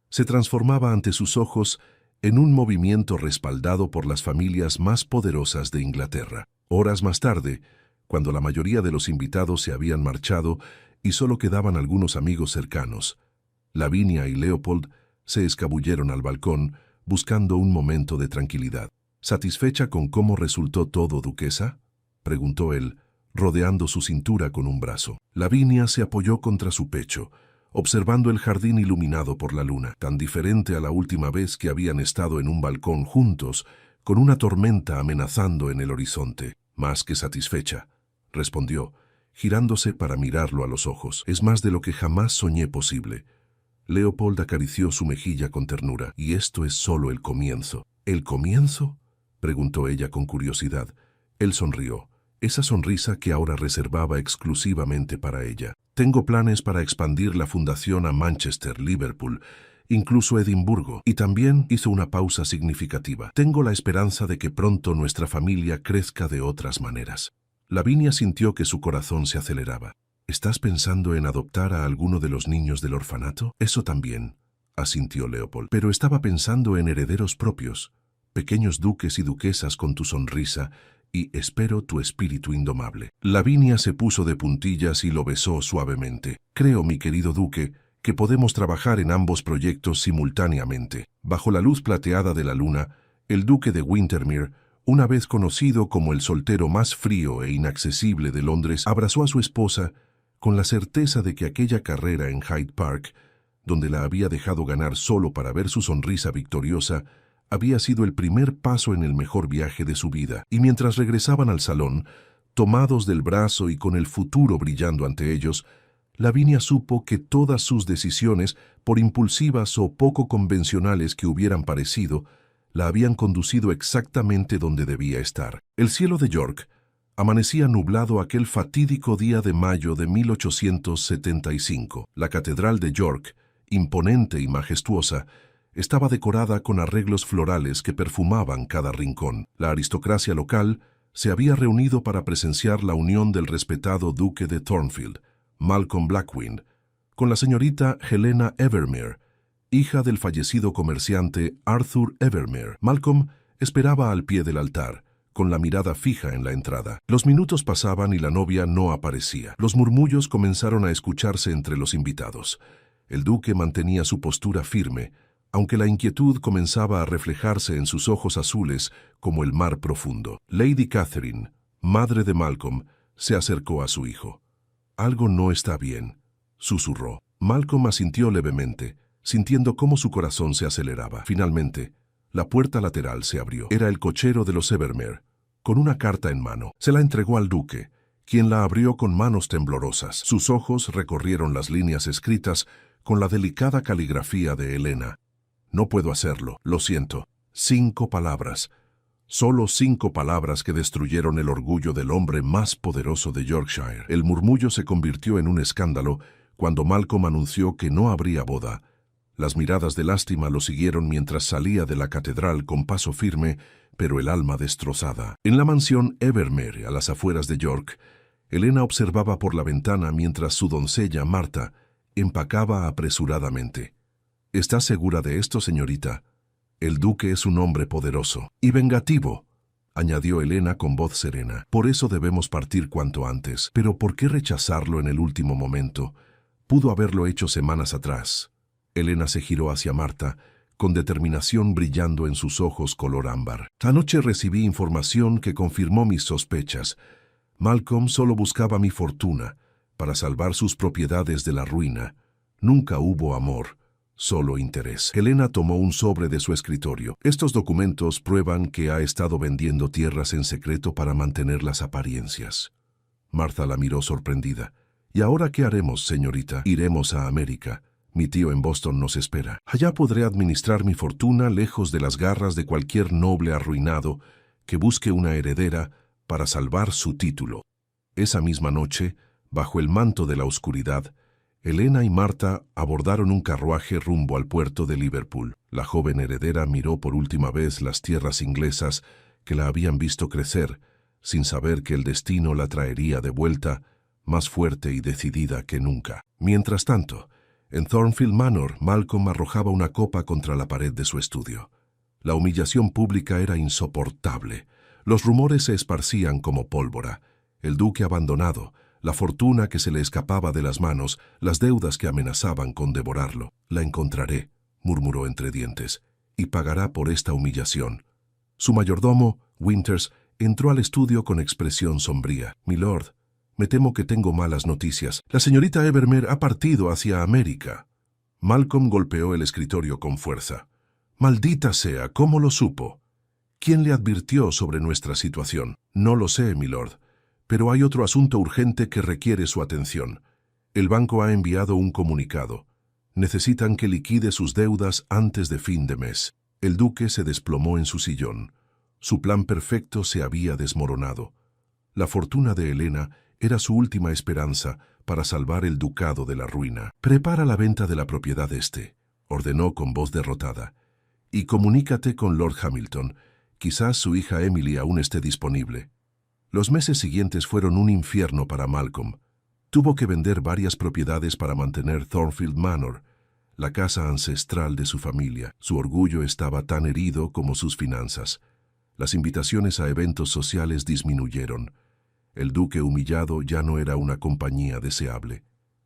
se transformaba ante sus ojos en un movimiento respaldado por las familias más poderosas de Inglaterra. Horas más tarde, cuando la mayoría de los invitados se habían marchado y solo quedaban algunos amigos cercanos, Lavinia y Leopold se escabulleron al balcón buscando un momento de tranquilidad. «¿Satisfecha con cómo resultó todo, duquesa?», preguntó él, rodeando su cintura con un brazo. Lavinia se apoyó contra su pecho, observando el jardín iluminado por la luna, tan diferente a la última vez que habían estado en un balcón juntos, con una tormenta amenazando en el horizonte. «Más que satisfecha», respondió, girándose para mirarlo a los ojos. «Es más de lo que jamás soñé posible». Leopold acarició su mejilla con ternura. «Y esto es solo el comienzo». «¿El comienzo?», preguntó ella con curiosidad. Él sonrió, esa sonrisa que ahora reservaba exclusivamente para ella. «Tengo planes para expandir la fundación a Manchester, Liverpool, incluso Edimburgo». Y también hizo una pausa significativa. «Tengo la esperanza de que pronto nuestra familia crezca de otras maneras». Lavinia sintió que su corazón se aceleraba. «¿Estás pensando en adoptar a alguno de los niños del orfanato?». «Eso también», asintió Leopold. «Pero estaba pensando en herederos propios, pequeños duques y duquesas con tu sonrisa y, espero, tu espíritu indomable». Lavinia se puso de puntillas y lo besó suavemente. «Creo, mi querido duque, que podemos trabajar en ambos proyectos simultáneamente». Bajo la luz plateada de la luna, el duque de Wintermere, una vez conocido como el soltero más frío e inaccesible de Londres, abrazó a su esposa con la certeza de que aquella carrera en Hyde Park, donde la había dejado ganar solo para ver su sonrisa victoriosa, había sido el primer paso en el mejor viaje de su vida. Y mientras regresaban al salón, tomados del brazo y con el futuro brillando ante ellos, Lavinia supo que todas sus decisiones, por impulsivas o poco convencionales que hubieran parecido, La habían conducido exactamente donde debía estar. El cielo de York amanecía nublado aquel fatídico día de mayo de 1875. La catedral de York, imponente y majestuosa, estaba decorada con arreglos florales que perfumaban cada rincón. La aristocracia local se había reunido para presenciar la unión del respetado duque de Thornfield, Malcolm Blackwind, con la señorita Helena Evermere, hija del fallecido comerciante Arthur Evermere. Malcolm esperaba al pie del altar, con la mirada fija en la entrada. Los minutos pasaban y la novia no aparecía. Los murmullos comenzaron a escucharse entre los invitados. El duque mantenía su postura firme, aunque la inquietud comenzaba a reflejarse en sus ojos azules como el mar profundo. Lady Catherine, madre de Malcolm, se acercó a su hijo. «Algo no está bien», susurró. Malcolm asintió levemente, sintiendo cómo su corazón se aceleraba. Finalmente, la puerta lateral se abrió. Era el cochero de los Evermere, con una carta en mano. Se la entregó al duque, quien la abrió con manos temblorosas. Sus ojos recorrieron las líneas escritas con la delicada caligrafía de Helena. «No puedo hacerlo, lo siento». 5 palabras. Solo 5 palabras que destruyeron el orgullo del hombre más poderoso de Yorkshire. El murmullo se convirtió en un escándalo cuando Malcolm anunció que no habría boda. Las miradas de lástima lo siguieron mientras salía de la catedral con paso firme, pero el alma destrozada. En la mansión Evermere, a las afueras de York, Helena observaba por la ventana mientras su doncella, Marta, empacaba apresuradamente. «¿Está segura de esto, señorita? El duque es un hombre poderoso y vengativo», añadió Helena con voz serena. «Por eso debemos partir cuanto antes. Pero ¿por qué rechazarlo en el último momento? Pudo haberlo hecho semanas atrás». Helena se giró hacia Marta, con determinación brillando en sus ojos color ámbar. «Anoche recibí información que confirmó mis sospechas. Malcolm solo buscaba mi fortuna para salvar sus propiedades de la ruina. Nunca hubo amor, solo interés». Helena tomó un sobre de su escritorio. «Estos documentos prueban que ha estado vendiendo tierras en secreto para mantener las apariencias». Marta la miró sorprendida. «¿Y ahora qué haremos, señorita?» «Iremos a América. Mi tío en Boston nos espera. Allá podré administrar mi fortuna lejos de las garras de cualquier noble arruinado que busque una heredera para salvar su título». Esa misma noche, bajo el manto de la oscuridad, Helena y Marta abordaron un carruaje rumbo al puerto de Liverpool. La joven heredera miró por última vez las tierras inglesas que la habían visto crecer, sin saber que el destino la traería de vuelta, más fuerte y decidida que nunca. Mientras tanto, en Thornfield Manor, Malcolm arrojaba una copa contra la pared de su estudio. La humillación pública era insoportable. Los rumores se esparcían como pólvora. El duque abandonado, la fortuna que se le escapaba de las manos, las deudas que amenazaban con devorarlo. «La encontraré», murmuró entre dientes, «y pagará por esta humillación». Su mayordomo, Winters, entró al estudio con expresión sombría. «Milord, me temo que tengo malas noticias. La señorita Evermere ha partido hacia América». Malcolm golpeó el escritorio con fuerza. «Maldita sea, ¿cómo lo supo? ¿Quién le advirtió sobre nuestra situación?» «No lo sé, milord, pero hay otro asunto urgente que requiere su atención. El banco ha enviado un comunicado. Necesitan que liquide sus deudas antes de fin de mes». El duque se desplomó en su sillón. Su plan perfecto se había desmoronado. La fortuna de Helena era su última esperanza para salvar el ducado de la ruina. «Prepara la venta de la propiedad ordenó con voz derrotada, «y comunícate con Lord Hamilton. Quizás su hija Emily aún esté disponible». Los meses siguientes fueron un infierno para Malcolm. Tuvo que vender varias propiedades para mantener Thornfield Manor, la casa ancestral de su familia. Su orgullo estaba tan herido como sus finanzas. Las invitaciones a eventos sociales disminuyeron. El duque humillado ya no era una compañía deseable.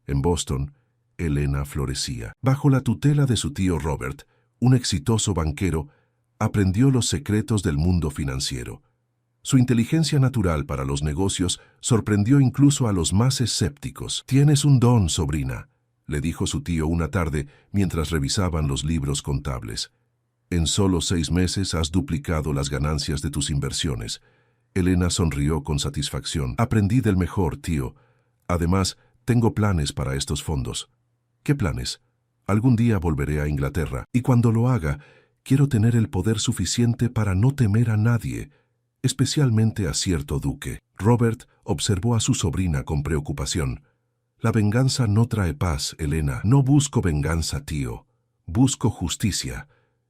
En Boston, Helena florecía. Bajo la tutela de su tío Robert, un exitoso banquero, aprendió los secretos del mundo financiero. Su inteligencia natural para los negocios sorprendió incluso a los más escépticos. «Tienes un don, sobrina», le dijo su tío una tarde mientras revisaban los libros contables. «En solo 6 meses has duplicado las ganancias de tus inversiones». Helena sonrió con satisfacción. «Aprendí del mejor, tío. Además, tengo planes para estos fondos». «¿Qué planes?» «Algún día volveré a Inglaterra, y cuando lo haga, Quiero tener el poder suficiente para no temer a nadie, especialmente a cierto duque. Robert observó a su sobrina con preocupación. La venganza no trae paz, Helena. No busco venganza, tío. Busco justicia.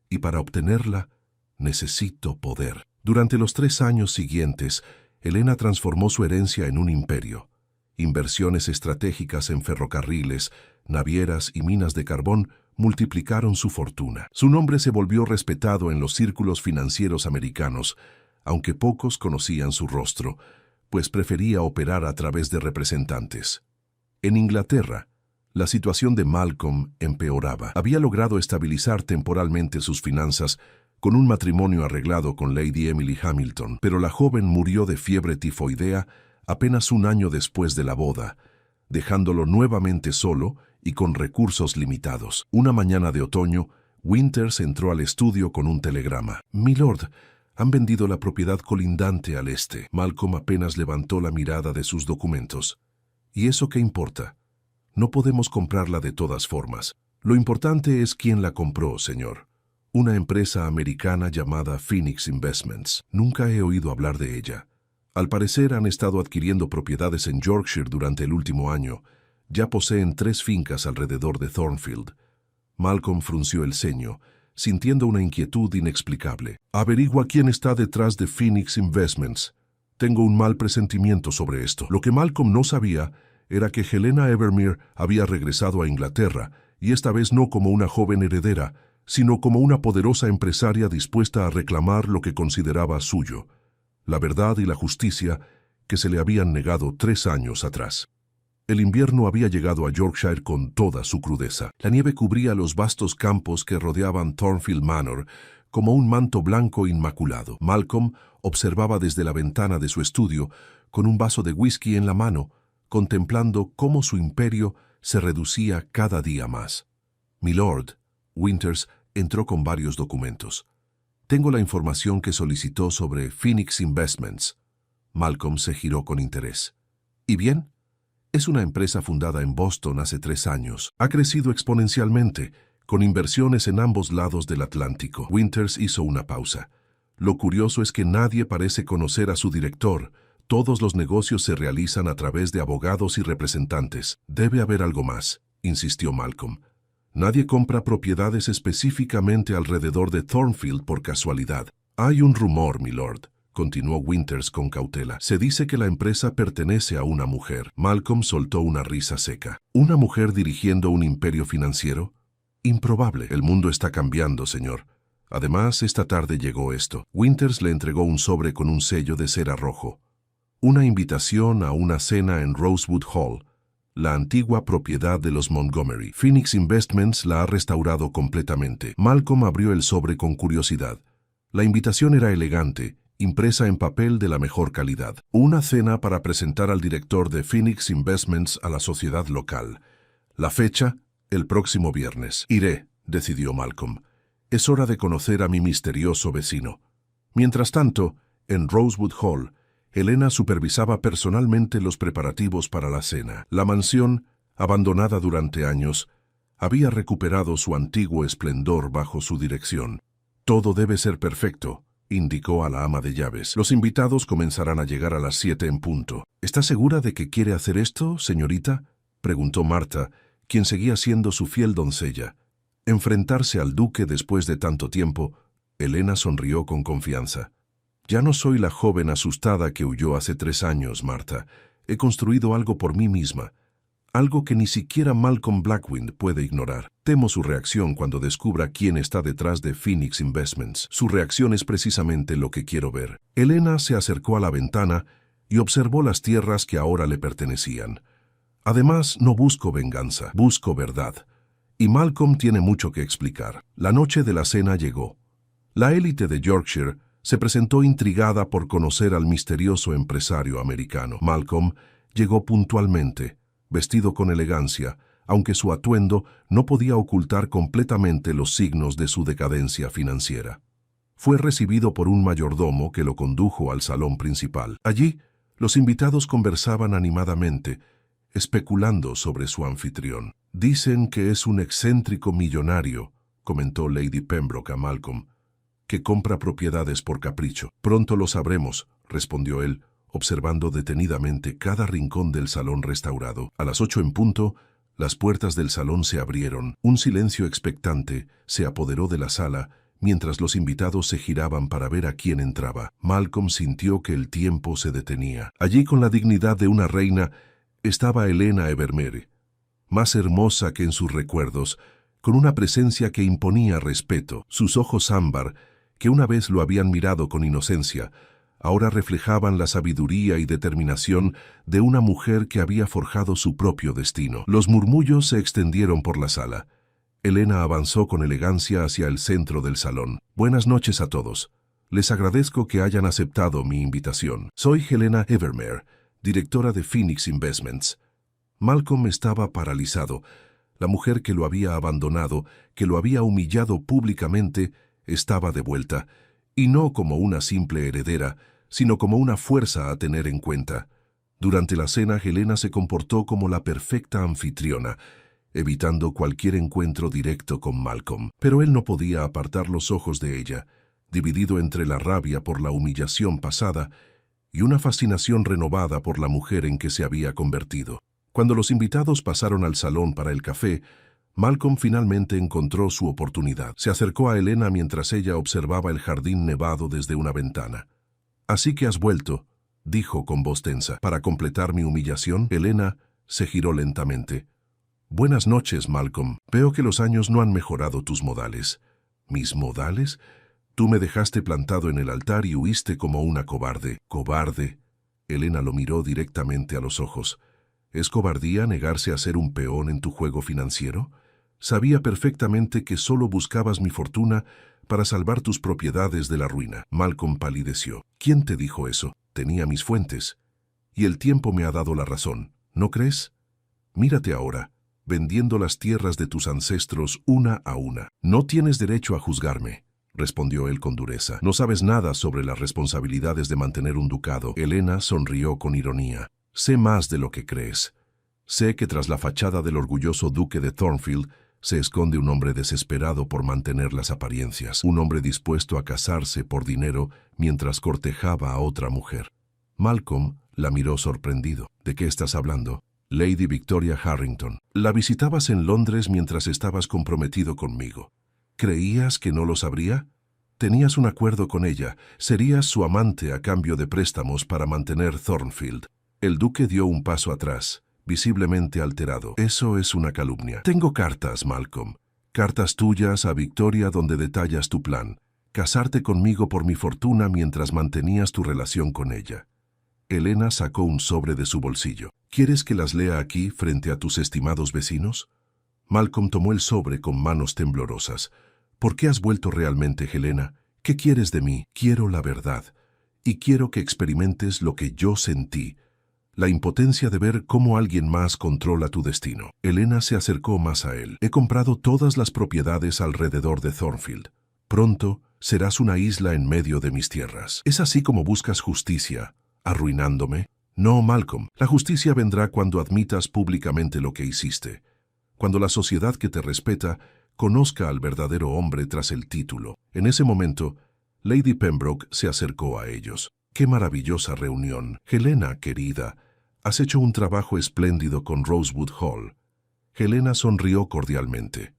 Y para obtenerla, necesito poder. Durante los 3 años siguientes, Helena transformó su herencia en un imperio. Inversiones estratégicas en ferrocarriles, navieras y minas de carbón multiplicaron su fortuna. Su nombre se volvió respetado en los círculos financieros americanos, aunque pocos conocían su rostro, pues prefería operar a través de representantes. En Inglaterra, la situación de Malcolm empeoraba. Había logrado estabilizar temporalmente sus finanzas con un matrimonio arreglado con Lady Emily Hamilton, pero la joven murió de fiebre tifoidea apenas un año después de la boda, dejándolo nuevamente solo y con recursos limitados. Una mañana de otoño, Winters entró al estudio con un telegrama. «Milord, han vendido la propiedad colindante al este». Malcolm apenas levantó la mirada de sus documentos. «¿Y eso qué importa? No podemos comprarla de todas formas. Lo importante es quién la compró, señor. Una empresa americana llamada Phoenix Investments. Nunca he oído hablar de ella. Al parecer han estado adquiriendo propiedades en Yorkshire durante el último año. Ya poseen 3 fincas alrededor de Thornfield». Malcolm frunció el ceño, sintiendo una inquietud inexplicable. «Averigua quién está detrás de Phoenix Investments. Tengo un mal presentimiento sobre esto». Lo que Malcolm no sabía era que Helena Evermere había regresado a Inglaterra, y esta vez no como una joven heredera, sino como una poderosa empresaria dispuesta a reclamar lo que consideraba suyo, la verdad y la justicia que se le habían negado 3 años atrás. El invierno había llegado a Yorkshire con toda su crudeza. La nieve cubría los vastos campos que rodeaban Thornfield Manor como un manto blanco inmaculado. Malcolm observaba desde la ventana de su estudio, con un vaso de whisky en la mano, contemplando cómo su imperio se reducía cada día más. «Milord», Winters entró con varios documentos. «Tengo la información que solicitó sobre Phoenix Investments». Malcolm se giró con interés. «¿Y bien?» «Es una empresa fundada en Boston hace 3 años. Ha crecido exponencialmente, con inversiones en ambos lados del Atlántico». Winters hizo una pausa. «Lo curioso es que nadie parece conocer a su director. Todos los negocios se realizan a través de abogados y representantes. Debe haber algo más», insistió Malcolm. «Nadie compra propiedades específicamente alrededor de Thornfield por casualidad». «Hay un rumor, milord», continuó Winters con cautela. «Se dice que la empresa pertenece a una mujer». Malcolm soltó una risa seca. «¿Una mujer dirigiendo un imperio financiero? Improbable. El mundo está cambiando, señor. Además, esta tarde llegó esto». Winters le entregó un sobre con un sello de cera rojo. «Una invitación a una cena en Rosewood Hall, la antigua propiedad de los Montgomery. Phoenix Investments la ha restaurado completamente». Malcolm abrió el sobre con curiosidad. La invitación era elegante, impresa en papel de la mejor calidad. «Una cena para presentar al director de Phoenix Investments a la sociedad local. La fecha, el próximo viernes». «Iré», decidió Malcolm. «Es hora de conocer a mi misterioso vecino». Mientras tanto, en Rosewood Hall, Helena supervisaba personalmente los preparativos para la cena. La mansión, abandonada durante años, había recuperado su antiguo esplendor bajo su dirección. «Todo debe ser perfecto», indicó a la ama de llaves. «Los invitados comenzarán a llegar a las 7 en punto». «¿Está segura de que quiere hacer esto, señorita?», preguntó Marta, quien seguía siendo su fiel doncella. Enfrentarse al duque después de tanto tiempo, Helena sonrió con confianza. «Ya no soy la joven asustada que huyó hace 3 años, Marta. He construido algo por mí misma, algo que ni siquiera Malcolm Blackwind puede ignorar. Temo su reacción cuando descubra quién está detrás de Phoenix Investments. Su reacción es precisamente lo que quiero ver». Helena se acercó a la ventana y observó las tierras que ahora le pertenecían. «Además, no busco venganza, busco verdad. Y Malcolm tiene mucho que explicar». La noche de la cena llegó. La élite de Yorkshire se presentó intrigada por conocer al misterioso empresario americano. Malcolm llegó puntualmente, vestido con elegancia, aunque su atuendo no podía ocultar completamente los signos de su decadencia financiera. Fue recibido por un mayordomo que lo condujo al salón principal. Allí, los invitados conversaban animadamente, especulando sobre su anfitrión. «Dicen que es un excéntrico millonario», comentó Lady Pembroke a Malcolm, que compra propiedades por capricho. Pronto lo sabremos, respondió él, observando detenidamente cada rincón del salón restaurado. A las 8 en punto, las puertas del salón se abrieron. Un silencio expectante se apoderó de la sala mientras los invitados se giraban para ver a quién entraba. Malcolm sintió que el tiempo se detenía. Allí, con la dignidad de una reina, estaba Helena Evermere, más hermosa que en sus recuerdos, con una presencia que imponía respeto. Sus ojos ámbar, que una vez lo habían mirado con inocencia, ahora reflejaban la sabiduría y determinación de una mujer que había forjado su propio destino. Los murmullos se extendieron por la sala. Helena avanzó con elegancia hacia el centro del salón. Buenas noches a todos. Les agradezco que hayan aceptado mi invitación. Soy Helena Evermere, directora de Phoenix Investments. Malcolm estaba paralizado. La mujer que lo había abandonado, que lo había humillado públicamente, estaba de vuelta, y no como una simple heredera, sino como una fuerza a tener en cuenta. Durante la cena, Helena se comportó como la perfecta anfitriona, evitando cualquier encuentro directo con Malcolm. Pero él no podía apartar los ojos de ella, dividido entre la rabia por la humillación pasada y una fascinación renovada por la mujer en que se había convertido. Cuando los invitados pasaron al salón para el café, Malcolm finalmente encontró su oportunidad. Se acercó a Helena mientras ella observaba el jardín nevado desde una ventana. «Así que has vuelto», dijo con voz tensa. «Para completar mi humillación». Helena se giró lentamente. «Buenas noches, Malcolm. Veo que los años no han mejorado tus modales». «¿Mis modales? Tú me dejaste plantado en el altar y huiste como una cobarde». «¿Cobarde?» Helena lo miró directamente a los ojos. ¿Es cobardía negarse a ser un peón en tu juego financiero? Sabía perfectamente que solo buscabas mi fortuna para salvar tus propiedades de la ruina. Malcolm palideció. ¿Quién te dijo eso? Tenía mis fuentes. Y el tiempo me ha dado la razón. ¿No crees? Mírate ahora, vendiendo las tierras de tus ancestros una a una. No tienes derecho a juzgarme, respondió él con dureza. No sabes nada sobre las responsabilidades de mantener un ducado. Helena sonrió con ironía. Sé más de lo que crees. Sé que tras la fachada del orgulloso duque de Thornfield se esconde un hombre desesperado por mantener las apariencias, un hombre dispuesto a casarse por dinero mientras cortejaba a otra mujer. Malcolm la miró sorprendido. ¿De qué estás hablando? Lady Victoria Harrington. La visitabas en Londres mientras estabas comprometido conmigo. ¿Creías que no lo sabría? Tenías un acuerdo con ella. Serías su amante a cambio de préstamos para mantener Thornfield. El duque dio un paso atrás, visiblemente alterado. Eso es una calumnia. Tengo cartas, Malcolm. Cartas tuyas a Victoria donde detallas tu plan. Casarte conmigo por mi fortuna mientras mantenías tu relación con ella. Helena sacó un sobre de su bolsillo. ¿Quieres que las lea aquí frente a tus estimados vecinos? Malcolm tomó el sobre con manos temblorosas. ¿Por qué has vuelto realmente, Helena? ¿Qué quieres de mí? Quiero la verdad. Y quiero que experimentes lo que yo sentí. La impotencia de ver cómo alguien más controla tu destino. Helena se acercó más a él. He comprado todas las propiedades alrededor de Thornfield. Pronto serás una isla en medio de mis tierras. ¿Es así como buscas justicia, arruinándome? No, Malcolm. La justicia vendrá cuando admitas públicamente lo que hiciste. Cuando la sociedad que te respeta conozca al verdadero hombre tras el título. En ese momento, Lady Pembroke se acercó a ellos. ¡Qué maravillosa reunión! Helena, querida, has hecho un trabajo espléndido con Rosewood Hall. Helena sonrió cordialmente.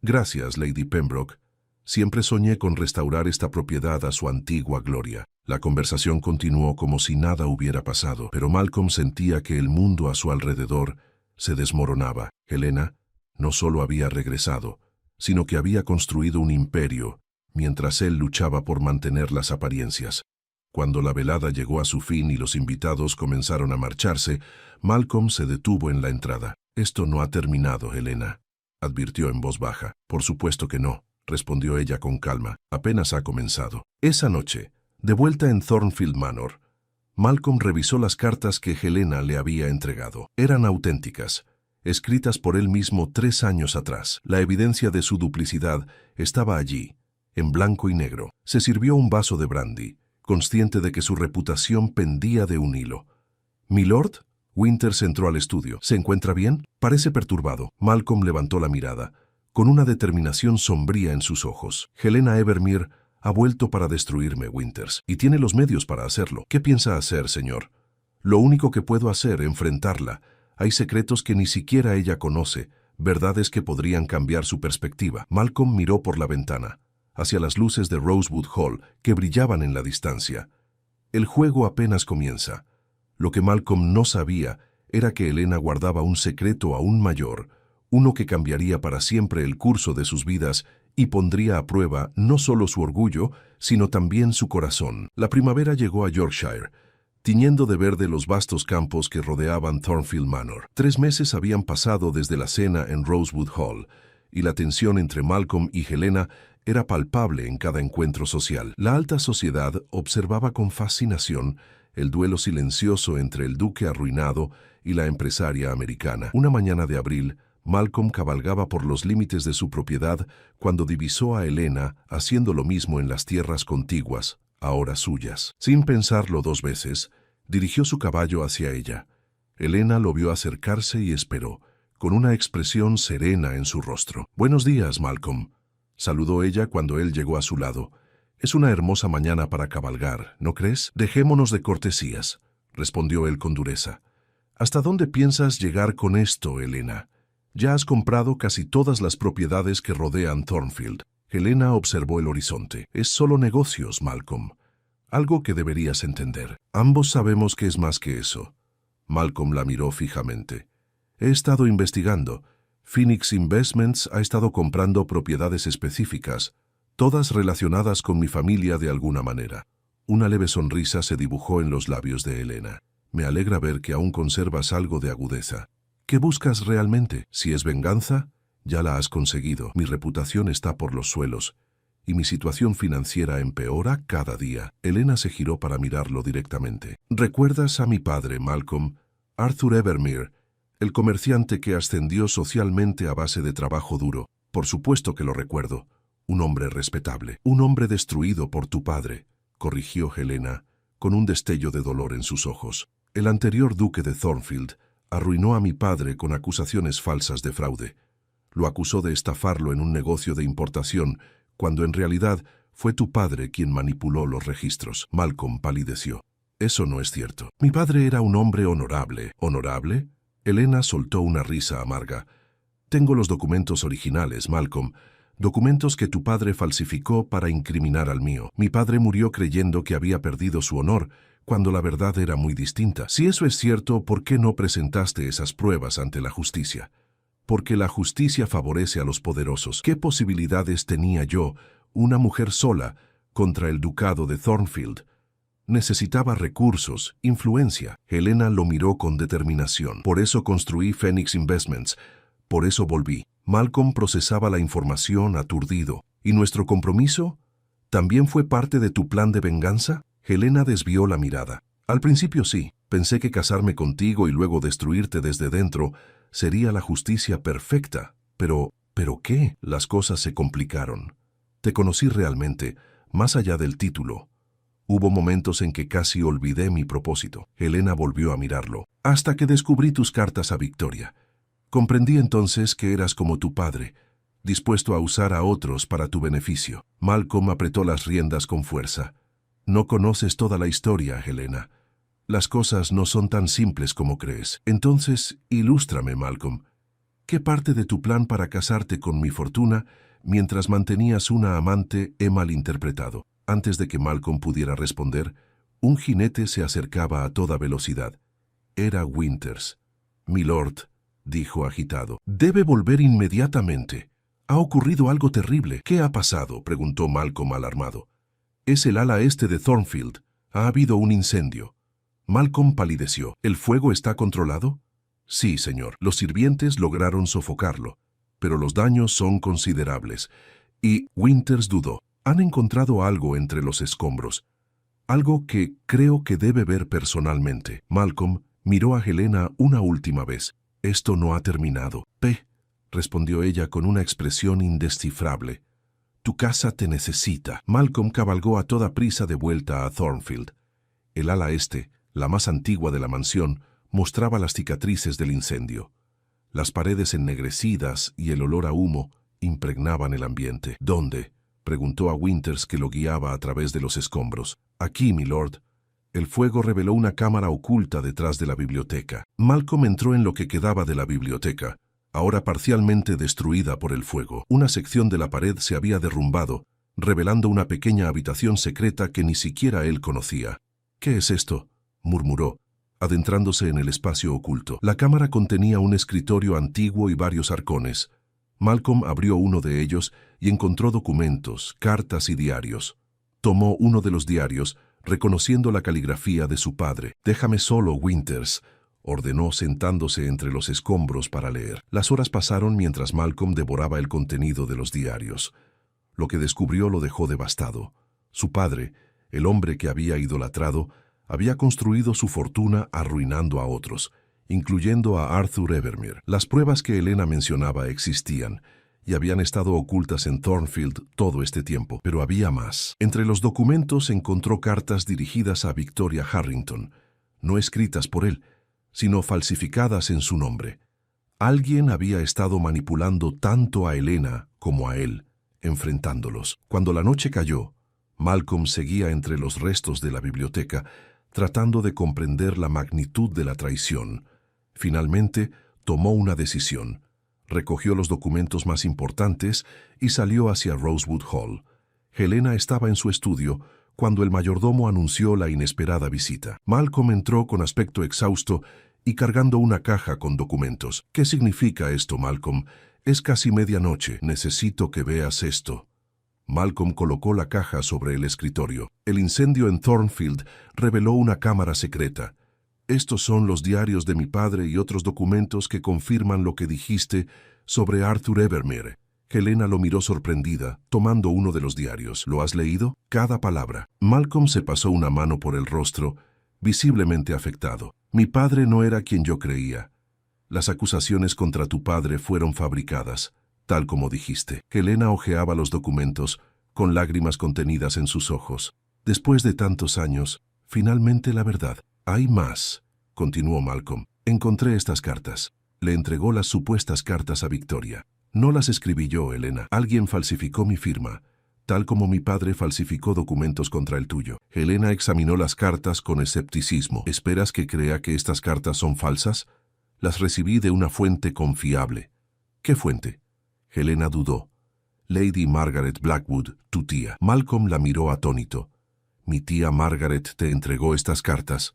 Gracias, Lady Pembroke. Siempre soñé con restaurar esta propiedad a su antigua gloria. La conversación continuó como si nada hubiera pasado, pero Malcolm sentía que el mundo a su alrededor se desmoronaba. Helena no solo había regresado, sino que había construido un imperio, mientras él luchaba por mantener las apariencias. Cuando la velada llegó a su fin y los invitados comenzaron a marcharse, Malcolm se detuvo en la entrada. «Esto no ha terminado, Helena», advirtió en voz baja. «Por supuesto que no», respondió ella con calma. «Apenas ha comenzado». Esa noche, de vuelta en Thornfield Manor, Malcolm revisó las cartas que Helena le había entregado. Eran auténticas, escritas por él mismo 3 años atrás. La evidencia de su duplicidad estaba allí, en blanco y negro. Se sirvió un vaso de brandy, consciente de que su reputación pendía de un hilo. «¿Milord?» Winters entró al estudio. «¿Se encuentra bien?» «Parece perturbado». Malcolm levantó la mirada. con una determinación sombría en sus ojos. Helena Evermere ha vuelto para destruirme, Winters, y tiene los medios para hacerlo. ¿Qué piensa hacer, señor? Lo único que puedo hacer, enfrentarla. Hay secretos que ni siquiera ella conoce, verdades que podrían cambiar su perspectiva. Malcolm miró por la ventana, hacia las luces de Rosewood Hall, que brillaban en la distancia. El juego apenas comienza. Lo que Malcolm no sabía era que Helena guardaba un secreto aún mayor, uno que cambiaría para siempre el curso de sus vidas y pondría a prueba no solo su orgullo, sino también su corazón. La primavera llegó a Yorkshire, tiñendo de verde los vastos campos que rodeaban Thornfield Manor. 3 meses habían pasado desde la cena en Rosewood Hall, y la tensión entre Malcolm y Helena era palpable en cada encuentro social. La alta sociedad observaba con fascinación el duelo silencioso entre el duque arruinado y la empresaria americana. Una mañana de abril, Malcolm cabalgaba por los límites de su propiedad cuando divisó a Helena haciendo lo mismo en las tierras contiguas, ahora suyas. Sin pensarlo 2 veces, dirigió su caballo hacia ella. Helena lo vio acercarse y esperó, con una expresión serena en su rostro. «Buenos días, Malcolm», saludó ella cuando él llegó a su lado. «Es una hermosa mañana para cabalgar, ¿no crees? Dejémonos de cortesías», respondió él con dureza. «¿Hasta dónde piensas llegar con esto, Helena? Ya has comprado casi todas las propiedades que rodean Thornfield». Helena observó el horizonte. «Es solo negocios, Malcolm. Algo que deberías entender. Ambos sabemos que es más que eso». Malcolm la miró fijamente. «He estado investigando. Phoenix Investments ha estado comprando propiedades específicas, todas relacionadas con mi familia de alguna manera». Una leve sonrisa se dibujó en los labios de Helena. «Me alegra ver que aún conservas algo de agudeza. ¿Qué buscas realmente? Si es venganza, ya la has conseguido. Mi reputación está por los suelos, y mi situación financiera empeora cada día». Helena se giró para mirarlo directamente. «¿Recuerdas a mi padre, Malcolm? Arthur Evermere, el comerciante que ascendió socialmente a base de trabajo duro». «Por supuesto que lo recuerdo. Un hombre respetable». «Un hombre destruido por tu padre», corrigió Helena, con un destello de dolor en sus ojos. «El anterior duque de Thornfield arruinó a mi padre con acusaciones falsas de fraude. Lo acusó de estafarlo en un negocio de importación, cuando en realidad fue tu padre quien manipuló los registros». Malcolm palideció. «Eso no es cierto. Mi padre era un hombre honorable». «¿Honorable?» Helena soltó una risa amarga. «Tengo los documentos originales, Malcolm. Documentos que tu padre falsificó para incriminar al mío. Mi padre murió creyendo que había perdido su honor, cuando la verdad era muy distinta. Si eso es cierto, ¿por qué no presentaste esas pruebas ante la justicia? Porque la justicia favorece a los poderosos. ¿Qué posibilidades tenía yo, una mujer sola, contra el ducado de Thornfield? Necesitaba recursos, influencia». Helena lo miró con determinación. «Por eso construí Phoenix Investments. Por eso volví». Malcolm procesaba la información aturdido. «¿Y nuestro compromiso? ¿También fue parte de tu plan de venganza?» Helena desvió la mirada. «Al principio sí. Pensé que casarme contigo y luego destruirte desde dentro sería la justicia perfecta. ¿Pero qué?» Las cosas se complicaron. Te conocí realmente, más allá del título. Hubo momentos en que casi olvidé mi propósito». Helena volvió a mirarlo. «Hasta que descubrí tus cartas a Victoria. Comprendí entonces que eras como tu padre, dispuesto a usar a otros para tu beneficio». Malcolm apretó las riendas con fuerza. «No conoces toda la historia, Helena. Las cosas no son tan simples como crees. Entonces, ilústrame, Malcolm. ¿Qué parte de tu plan para casarte con mi fortuna mientras mantenías una amante he malinterpretado?» Antes de que Malcolm pudiera responder, un jinete se acercaba a toda velocidad. Era Winters. «Milord», dijo agitado, «debe volver inmediatamente. Ha ocurrido algo terrible». «¿Qué ha pasado?», preguntó Malcolm alarmado. «Es el ala este de Thornfield. Ha habido un incendio». Malcolm palideció. «¿El fuego está controlado?» «Sí, señor. Los sirvientes lograron sofocarlo, pero los daños son considerables». Y Winters dudó. «Han encontrado algo entre los escombros. Algo que creo que debe ver personalmente». Malcolm miró a Helena una última vez. «Esto no ha terminado». respondió ella con una expresión indescifrable. «Tu casa te necesita». Malcolm cabalgó a toda prisa de vuelta a Thornfield. El ala este, la más antigua de la mansión, mostraba las cicatrices del incendio. Las paredes ennegrecidas y el olor a humo impregnaban el ambiente. ¿Dónde?, preguntó a Winters, que lo guiaba a través de los escombros. Aquí, milord. El fuego reveló una cámara oculta detrás de la biblioteca. Malcolm entró en lo que quedaba de la biblioteca, ahora parcialmente destruida por el fuego. Una sección de la pared se había derrumbado, revelando una pequeña habitación secreta que ni siquiera él conocía. «¿Qué es esto?», murmuró, adentrándose en el espacio oculto. La cámara contenía un escritorio antiguo y varios arcones. Malcolm abrió uno de ellos y encontró documentos, cartas y diarios. Tomó uno de los diarios, reconociendo la caligrafía de su padre. «Déjame solo, Winters», ordenó, sentándose entre los escombros para leer. Las horas pasaron mientras Malcolm devoraba el contenido de los diarios. Lo que descubrió lo dejó devastado. Su padre, el hombre que había idolatrado, había construido su fortuna arruinando a otros, incluyendo a Arthur Evermere. Las pruebas que Helena mencionaba existían y habían estado ocultas en Thornfield todo este tiempo, pero había más. Entre los documentos encontró cartas dirigidas a Victoria Harrington, no escritas por él, sino falsificadas en su nombre. Alguien había estado manipulando tanto a Helena como a él, enfrentándolos. Cuando la noche cayó, Malcolm seguía entre los restos de la biblioteca, tratando de comprender la magnitud de la traición. Finalmente, tomó una decisión. Recogió los documentos más importantes y salió hacia Rosewood Hall. Helena estaba en su estudio cuando el mayordomo anunció la inesperada visita. Malcolm entró con aspecto exhausto y cargando una caja con documentos. «¿Qué significa esto, Malcolm? Es casi medianoche. Necesito que veas esto». Malcolm colocó la caja sobre el escritorio. El incendio en Thornfield reveló una cámara secreta. «Estos son los diarios de mi padre y otros documentos que confirman lo que dijiste sobre Arthur Evermere». Helena lo miró sorprendida, tomando uno de los diarios. «¿Lo has leído?». «Cada palabra». Malcolm se pasó una mano por el rostro, visiblemente afectado. «Mi padre no era quien yo creía. Las acusaciones contra tu padre fueron fabricadas, tal como dijiste». Helena hojeaba los documentos, con lágrimas contenidas en sus ojos. «Después de tantos años, finalmente la verdad». «Hay más», continuó Malcolm. «Encontré estas cartas». Le entregó las supuestas cartas a Victoria. «No las escribí yo, Helena. Alguien falsificó mi firma, tal como mi padre falsificó documentos contra el tuyo». Helena examinó las cartas con escepticismo. «¿Esperas que crea que estas cartas son falsas? Las recibí de una fuente confiable». «¿Qué fuente?». Helena dudó. «Lady Margaret Blackwood, tu tía». Malcolm la miró atónito. «¿Mi tía Margaret te entregó estas cartas?».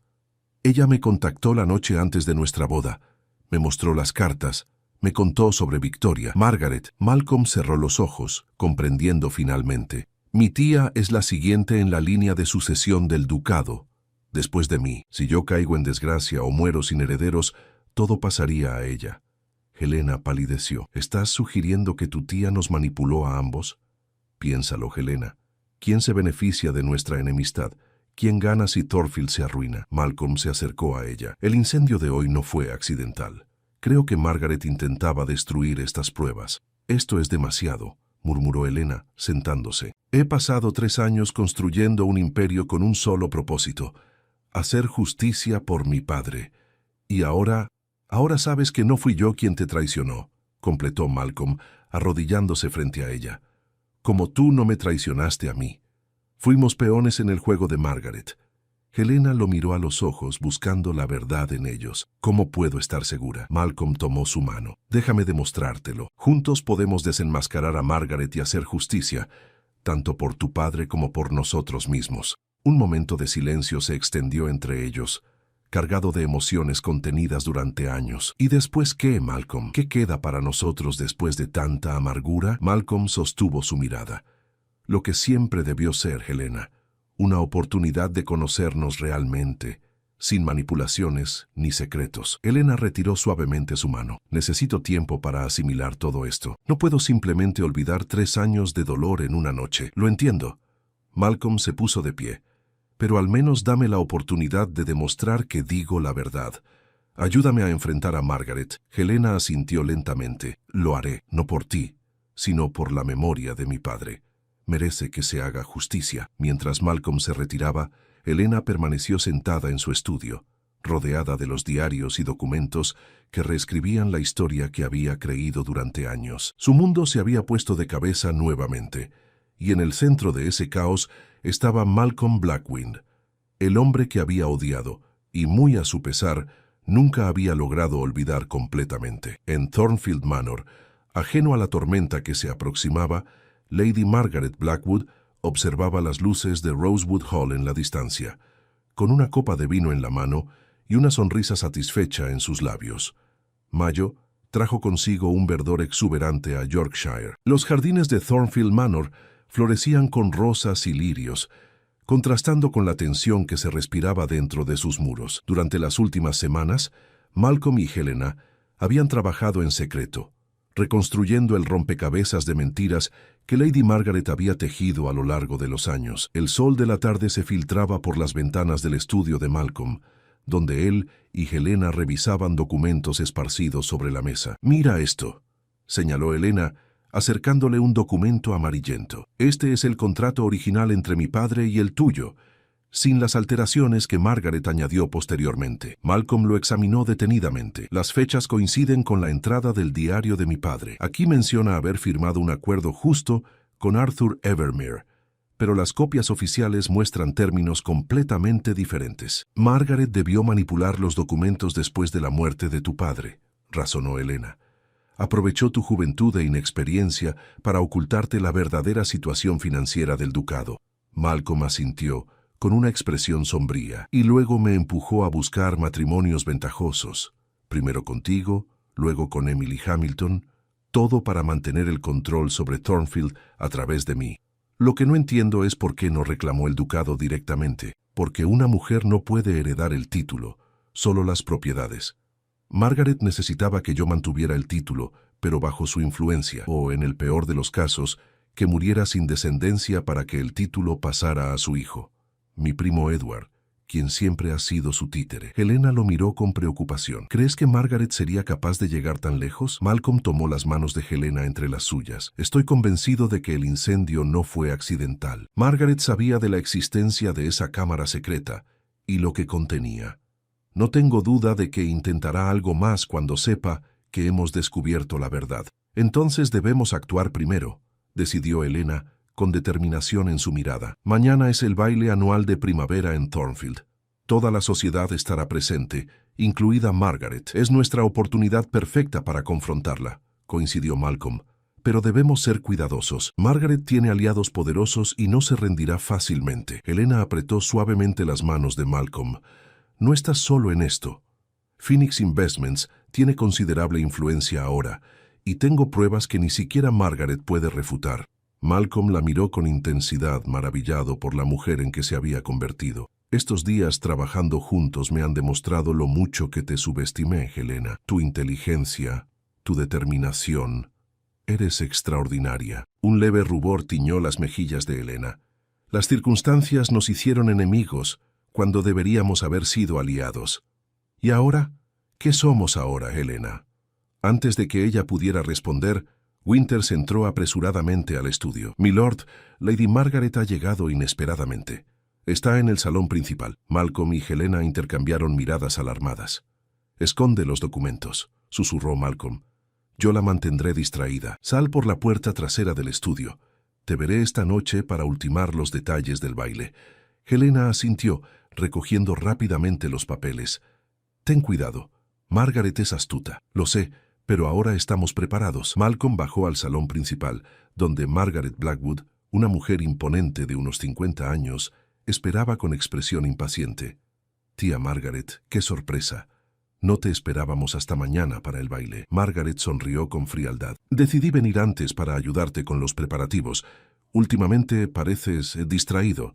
«Ella me contactó la noche antes de nuestra boda. Me mostró las cartas. Me contó sobre Victoria». «Margaret». Malcolm cerró los ojos, comprendiendo finalmente. «Mi tía es la siguiente en la línea de sucesión del ducado, después de mí. Si yo caigo en desgracia o muero sin herederos, todo pasaría a ella». Helena palideció. «¿Estás sugiriendo que tu tía nos manipuló a ambos?». «Piénsalo, Helena. ¿Quién se beneficia de nuestra enemistad? ¿Quién gana si Thornfield se arruina?». Malcolm se acercó a ella. «El incendio de hoy no fue accidental. Creo que Margaret intentaba destruir estas pruebas». «Esto es demasiado», murmuró Helena, sentándose. «He pasado 3 años construyendo un imperio con un solo propósito: hacer justicia por mi padre. Y ahora sabes que no fui yo quien te traicionó», completó Malcolm, arrodillándose frente a ella. «Como tú no me traicionaste a mí. Fuimos peones en el juego de Margaret». Helena lo miró a los ojos, buscando la verdad en ellos. «¿Cómo puedo estar segura?». Malcolm tomó su mano. «Déjame demostrártelo. Juntos podemos desenmascarar a Margaret y hacer justicia, tanto por tu padre como por nosotros mismos». Un momento de silencio se extendió entre ellos, cargado de emociones contenidas durante años. «¿Y después qué, Malcolm? ¿Qué queda para nosotros después de tanta amargura?». Malcolm sostuvo su mirada. «Lo que siempre debió ser, Helena. Una oportunidad de conocernos realmente, sin manipulaciones ni secretos». Helena retiró suavemente su mano. «Necesito tiempo para asimilar todo esto. No puedo simplemente olvidar 3 años de dolor en una noche». «Lo entiendo». Malcolm se puso de pie. «Pero al menos dame la oportunidad de demostrar que digo la verdad. Ayúdame a enfrentar a Margaret». Helena asintió lentamente. «Lo haré, no por ti, sino por la memoria de mi padre. Merece que se haga justicia». Mientras Malcolm se retiraba, Helena permaneció sentada en su estudio, rodeada de los diarios y documentos que reescribían la historia que había creído durante años. Su mundo se había puesto de cabeza nuevamente, y en el centro de ese caos estaba Malcolm Blackwind, el hombre que había odiado, y muy a su pesar, nunca había logrado olvidar completamente. En Thornfield Manor, ajeno a la tormenta que se aproximaba, Lady Margaret Blackwood observaba las luces de Rosewood Hall en la distancia, con una copa de vino en la mano y una sonrisa satisfecha en sus labios. Mayo trajo consigo un verdor exuberante a Yorkshire. Los jardines de Thornfield Manor florecían con rosas y lirios, contrastando con la tensión que se respiraba dentro de sus muros. Durante las últimas semanas, Malcolm y Helena habían trabajado en secreto, reconstruyendo el rompecabezas de mentiras que Lady Margaret había tejido a lo largo de los años. El sol de la tarde se filtraba por las ventanas del estudio de Malcolm, donde él y Helena revisaban documentos esparcidos sobre la mesa. «Mira esto», señaló Helena, acercándole un documento amarillento. «Este es el contrato original entre mi padre y el tuyo, sin las alteraciones que Margaret añadió posteriormente». Malcolm lo examinó detenidamente. «Las fechas coinciden con la entrada del diario de mi padre. Aquí menciona haber firmado un acuerdo justo con Arthur Evermere, pero las copias oficiales muestran términos completamente diferentes». «Margaret debió manipular los documentos después de la muerte de tu padre», razonó Helena. «Aprovechó tu juventud e inexperiencia para ocultarte la verdadera situación financiera del ducado». Malcolm asintió, con una expresión sombría, «y luego me empujó a buscar matrimonios ventajosos, primero contigo, luego con Emily Hamilton, todo para mantener el control sobre Thornfield a través de mí. Lo que no entiendo es por qué no reclamó el ducado directamente, porque una mujer no puede heredar el título, solo las propiedades. Margaret necesitaba que yo mantuviera el título, pero bajo su influencia, o en el peor de los casos, que muriera sin descendencia para que el título pasara a su hijo, mi primo Edward, quien siempre ha sido su títere». Helena lo miró con preocupación. «¿Crees que Margaret sería capaz de llegar tan lejos?» Malcolm tomó las manos de Helena entre las suyas. «Estoy convencido de que el incendio no fue accidental. Margaret sabía de la existencia de esa cámara secreta y lo que contenía. No tengo duda de que intentará algo más cuando sepa que hemos descubierto la verdad. Entonces debemos actuar primero», decidió Helena, con determinación en su mirada. «Mañana es el baile anual de primavera en Thornfield. Toda la sociedad estará presente, incluida Margaret. Es nuestra oportunidad perfecta para confrontarla», coincidió Malcolm. «Pero debemos ser cuidadosos. Margaret tiene aliados poderosos y no se rendirá fácilmente». Helena apretó suavemente las manos de Malcolm. «No estás solo en esto. Phoenix Investments tiene considerable influencia ahora, y tengo pruebas que ni siquiera Margaret puede refutar». Malcolm la miró con intensidad, maravillado por la mujer en que se había convertido. «Estos días trabajando juntos me han demostrado lo mucho que te subestimé, Helena. Tu inteligencia, tu determinación. Eres extraordinaria». Un leve rubor tiñó las mejillas de Helena. «Las circunstancias nos hicieron enemigos cuando deberíamos haber sido aliados. ¿Y ahora? ¿Qué somos ahora, Helena?» Antes de que ella pudiera responder, Winters entró apresuradamente al estudio. «Milord, Lady Margaret ha llegado inesperadamente. Está en el salón principal». Malcolm y Helena intercambiaron miradas alarmadas. «Esconde los documentos», susurró Malcolm. «Yo la mantendré distraída. Sal por la puerta trasera del estudio. Te veré esta noche para ultimar los detalles del baile». Helena asintió, recogiendo rápidamente los papeles. «Ten cuidado. Margaret es astuta. Lo sé, pero ahora estamos preparados». Malcolm bajó al salón principal, donde Margaret Blackwood, una mujer imponente de unos 50 años, esperaba con expresión impaciente. «Tía Margaret, qué sorpresa. No te esperábamos hasta mañana para el baile». Margaret sonrió con frialdad. «Decidí venir antes para ayudarte con los preparativos. Últimamente pareces distraído.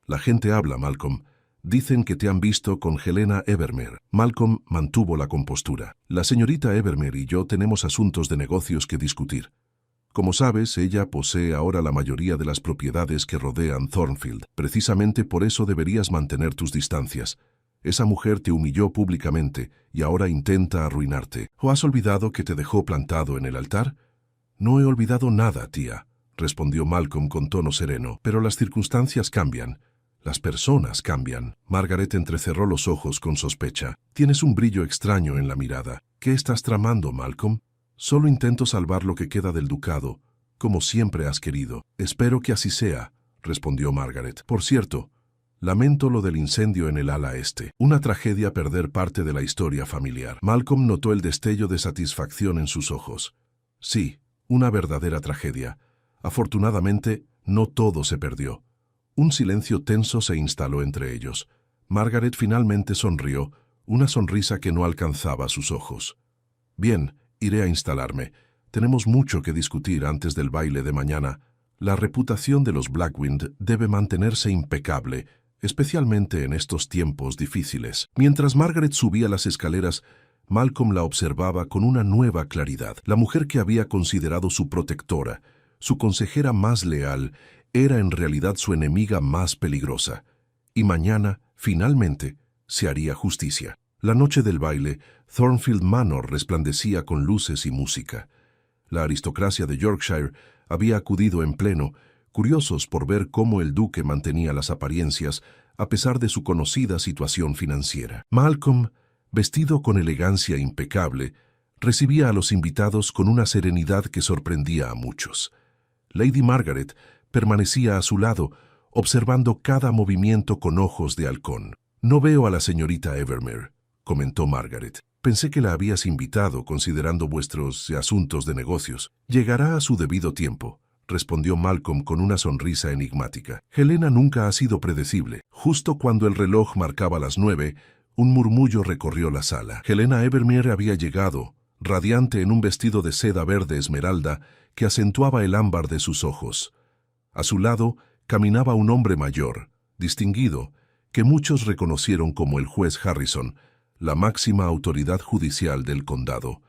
La gente habla, Malcolm. Dicen que te han visto con Helena Evermere». Malcolm mantuvo la compostura. «La señorita Evermere y yo tenemos asuntos de negocios que discutir. Como sabes, ella posee ahora la mayoría de las propiedades que rodean Thornfield. Precisamente por eso deberías mantener tus distancias. Esa mujer te humilló públicamente y ahora intenta arruinarte. ¿O has olvidado que te dejó plantado en el altar?» «No he olvidado nada, tía», respondió Malcolm con tono sereno. «Pero las circunstancias cambian. Las personas cambian. Margaret entrecerró los ojos con sospecha. Tienes un brillo extraño en la mirada. ¿Qué estás tramando, Malcolm? Solo intento salvar lo que queda del ducado, como siempre has querido. Espero que así sea, respondió Margaret. Por cierto, lamento lo del incendio en el ala este. Una tragedia perder parte de la historia familiar. Malcolm notó el destello de satisfacción en sus ojos. Sí, una verdadera tragedia. Afortunadamente, no todo se perdió. Un silencio tenso se instaló entre ellos. Margaret finalmente sonrió, una sonrisa que no alcanzaba sus ojos. Bien, iré a instalarme. Tenemos mucho que discutir antes del baile de mañana. La reputación de los Blackwind debe mantenerse impecable, especialmente en estos tiempos difíciles. Mientras Margaret subía las escaleras, Malcolm la observaba con una nueva claridad. La mujer que había considerado su protectora, su consejera más leal, era en realidad su enemiga más peligrosa. Y mañana, finalmente, se haría justicia. La noche del baile, Thornfield Manor resplandecía con luces y música. La aristocracia de Yorkshire había acudido en pleno, curiosos por ver cómo el duque mantenía las apariencias a pesar de su conocida situación financiera. Malcolm, vestido con elegancia impecable, recibía a los invitados con una serenidad que sorprendía a muchos. Lady Margaret permanecía a su lado, observando cada movimiento con ojos de halcón. «No veo a la señorita Evermere», comentó Margaret. «Pensé que la habías invitado considerando vuestros asuntos de negocios». «Llegará a su debido tiempo», respondió Malcolm con una sonrisa enigmática. «Helena nunca ha sido predecible». Justo cuando el reloj marcaba las 9, un murmullo recorrió la sala. Helena Evermere había llegado, radiante en un vestido de seda verde esmeralda que acentuaba el ámbar de sus ojos. A su lado caminaba un hombre mayor, distinguido, que muchos reconocieron como el juez Harrison, la máxima autoridad judicial del condado.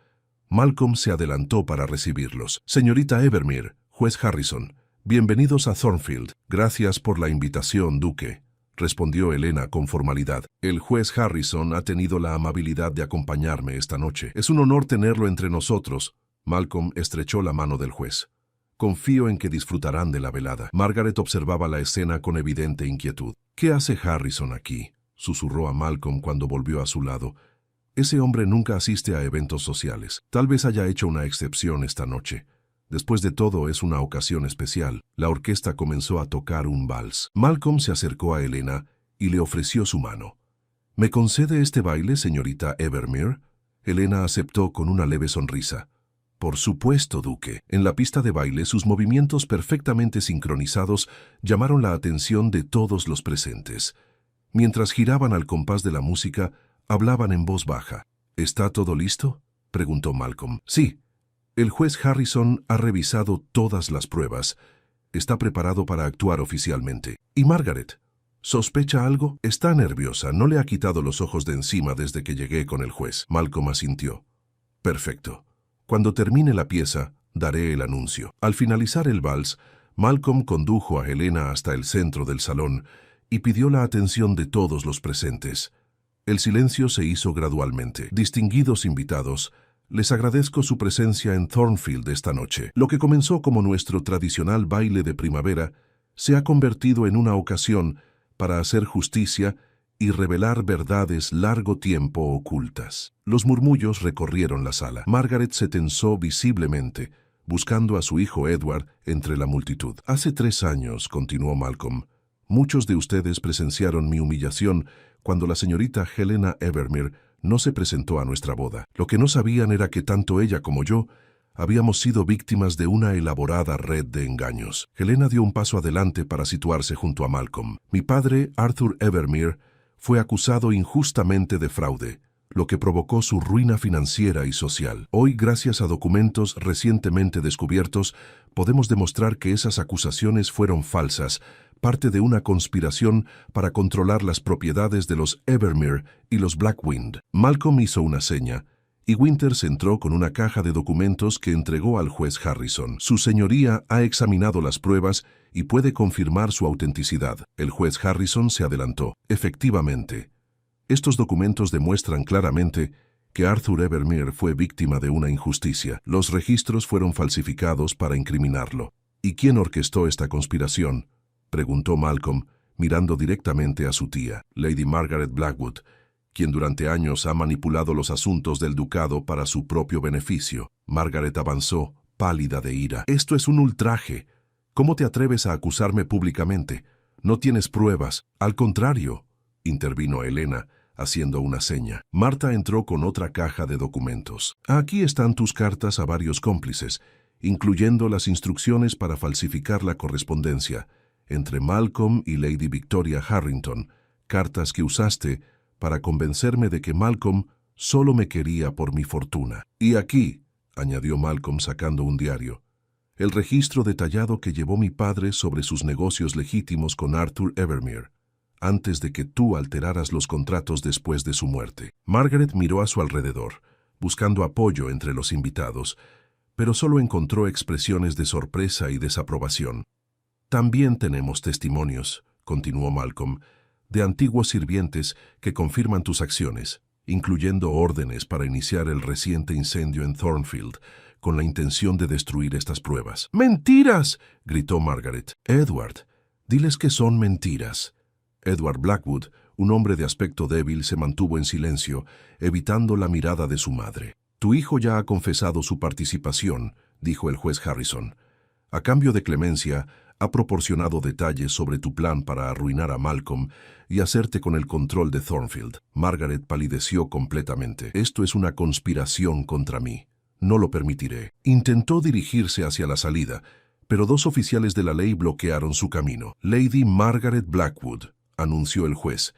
Malcolm se adelantó para recibirlos. «Señorita Evermere, juez Harrison, bienvenidos a Thornfield». «Gracias por la invitación, duque», respondió Helena con formalidad. «El juez Harrison ha tenido la amabilidad de acompañarme esta noche. Es un honor tenerlo entre nosotros». Malcolm estrechó la mano del juez. «Confío en que disfrutarán de la velada». Margaret observaba la escena con evidente inquietud. «¿Qué hace Harrison aquí?», susurró a Malcolm cuando volvió a su lado. «Ese hombre nunca asiste a eventos sociales. Tal vez haya hecho una excepción esta noche. Después de todo, es una ocasión especial». La orquesta comenzó a tocar un vals. Malcolm se acercó a Helena y le ofreció su mano. «¿Me concede este baile, señorita Evermere?». Helena aceptó con una leve sonrisa. «Por supuesto, duque». En la pista de baile, sus movimientos perfectamente sincronizados llamaron la atención de todos los presentes. Mientras giraban al compás de la música, hablaban en voz baja. «¿Está todo listo?», preguntó Malcolm. «Sí. El juez Harrison ha revisado todas las pruebas. Está preparado para actuar oficialmente». «¿Y Margaret? ¿Sospecha algo?». «Está nerviosa. No le ha quitado los ojos de encima desde que llegué con el juez». Malcolm asintió. «Perfecto. Cuando termine la pieza, daré el anuncio». Al finalizar el vals, Malcolm condujo a Helena hasta el centro del salón y pidió la atención de todos los presentes. El silencio se hizo gradualmente. «Distinguidos invitados, les agradezco su presencia en Thornfield esta noche. Lo que comenzó como nuestro tradicional baile de primavera se ha convertido en una ocasión para hacer justicia y revelar verdades largo tiempo ocultas». Los murmullos recorrieron la sala. Margaret se tensó visiblemente, buscando a su hijo Edward entre la multitud. «Hace 3 años», continuó Malcolm, «muchos de ustedes presenciaron mi humillación cuando la señorita Helena Evermere no se presentó a nuestra boda. Lo que no sabían era que tanto ella como yo habíamos sido víctimas de una elaborada red de engaños». Helena dio un paso adelante para situarse junto a Malcolm. «Mi padre, Arthur Evermere, fue acusado injustamente de fraude, lo que provocó su ruina financiera y social. Hoy, gracias a documentos recientemente descubiertos, podemos demostrar que esas acusaciones fueron falsas, parte de una conspiración para controlar las propiedades de los Evermere y los Blackwind». Malcolm hizo una seña, y Winters entró con una caja de documentos que entregó al juez Harrison. «Su señoría ha examinado las pruebas y puede confirmar su autenticidad». El juez Harrison se adelantó. «Efectivamente, estos documentos demuestran claramente que Arthur Evermere fue víctima de una injusticia. Los registros fueron falsificados para incriminarlo». «¿Y quién orquestó esta conspiración?», preguntó Malcolm, mirando directamente a su tía, Lady Margaret Blackwood, quien durante años ha manipulado los asuntos del ducado para su propio beneficio. Margaret avanzó, pálida de ira. «Esto es un ultraje. ¿Cómo te atreves a acusarme públicamente? No tienes pruebas. Al contrario», intervino Helena, haciendo una seña. Marta entró con otra caja de documentos. «Aquí están tus cartas a varios cómplices, incluyendo las instrucciones para falsificar la correspondencia entre Malcolm y Lady Victoria Harrington, cartas que usaste para convencerme de que Malcolm solo me quería por mi fortuna. Y aquí», añadió Malcolm sacando un diario, «el registro detallado que llevó mi padre sobre sus negocios legítimos con Arthur Evermere, antes de que tú alteraras los contratos después de su muerte». Margaret miró a su alrededor, buscando apoyo entre los invitados, pero solo encontró expresiones de sorpresa y desaprobación. «También tenemos testimonios», continuó Malcolm, «de antiguos sirvientes que confirman tus acciones, incluyendo órdenes para iniciar el reciente incendio en Thornfield, con la intención de destruir estas pruebas». «¡Mentiras!», gritó Margaret. «Edward, diles que son mentiras». Edward Blackwood, un hombre de aspecto débil, se mantuvo en silencio, evitando la mirada de su madre. «Tu hijo ya ha confesado su participación», dijo el juez Harrison. «A cambio de clemencia, ha proporcionado detalles sobre tu plan para arruinar a Malcolm y hacerte con el control de Thornfield». Margaret palideció completamente. «Esto es una conspiración contra mí. No lo permitiré». Intentó dirigirse hacia la salida, pero dos oficiales de la ley bloquearon su camino. «Lady Margaret Blackwood», anunció el juez,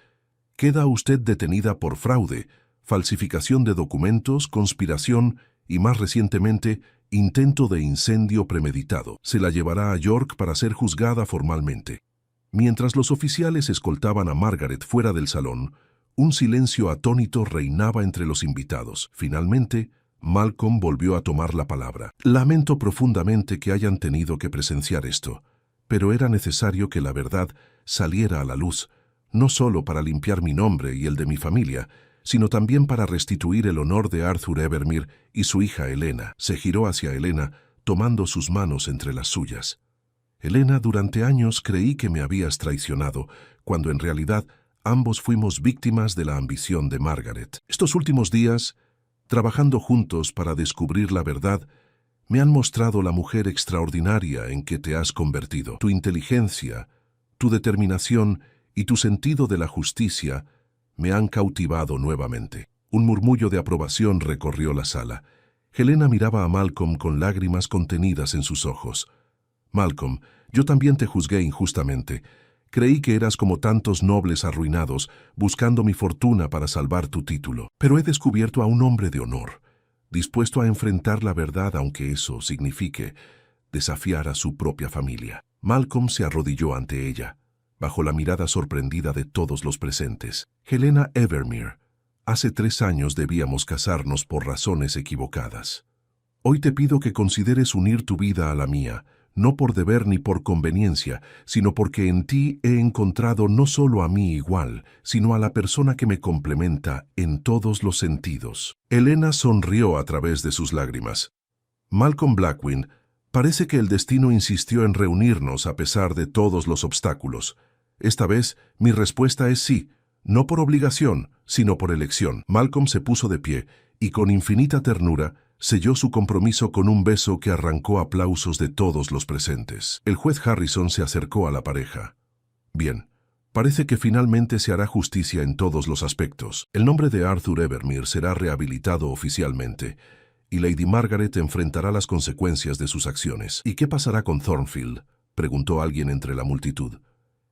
«queda usted detenida por fraude, falsificación de documentos, conspiración y, más recientemente, intento de incendio premeditado. Se la llevará a York para ser juzgada formalmente». Mientras los oficiales escoltaban a Margaret fuera del salón, un silencio atónito reinaba entre los invitados. Finalmente, Malcolm volvió a tomar la palabra. «Lamento profundamente que hayan tenido que presenciar esto, pero era necesario que la verdad saliera a la luz, no solo para limpiar mi nombre y el de mi familia, sino también para restituir el honor de Arthur Evermere y su hija Helena». Se giró hacia Helena, tomando sus manos entre las suyas. «Helena, durante años creí que me habías traicionado, cuando en realidad ambos fuimos víctimas de la ambición de Margaret. Estos últimos días, trabajando juntos para descubrir la verdad, me han mostrado la mujer extraordinaria en que te has convertido. Tu inteligencia, tu determinación y tu sentido de la justicia me han cautivado nuevamente». Un murmullo de aprobación recorrió la sala. Helena miraba a Malcolm con lágrimas contenidas en sus ojos. «Malcolm, yo también te juzgué injustamente. Creí que eras como tantos nobles arruinados, buscando mi fortuna para salvar tu título. Pero he descubierto a un hombre de honor, dispuesto a enfrentar la verdad aunque eso signifique desafiar a su propia familia». Malcolm se arrodilló ante ella, bajo la mirada sorprendida de todos los presentes. «Helena Evermere, hace 3 años debíamos casarnos por razones equivocadas. Hoy te pido que consideres unir tu vida a la mía, no por deber ni por conveniencia, sino porque en ti he encontrado no solo a mí igual, sino a la persona que me complementa en todos los sentidos». Helena sonrió a través de sus lágrimas. «Malcolm Blackwood, parece que el destino insistió en reunirnos a pesar de todos los obstáculos. Esta vez mi respuesta es sí, no por obligación, sino por elección». Malcolm se puso de pie y con infinita ternura selló su compromiso con un beso que arrancó aplausos de todos los presentes. El juez Harrison se acercó a la pareja. «Bien, parece que finalmente se hará justicia en todos los aspectos. El nombre de Arthur Evermere será rehabilitado oficialmente, y Lady Margaret enfrentará las consecuencias de sus acciones». «¿Y qué pasará con Thornfield?», preguntó alguien entre la multitud.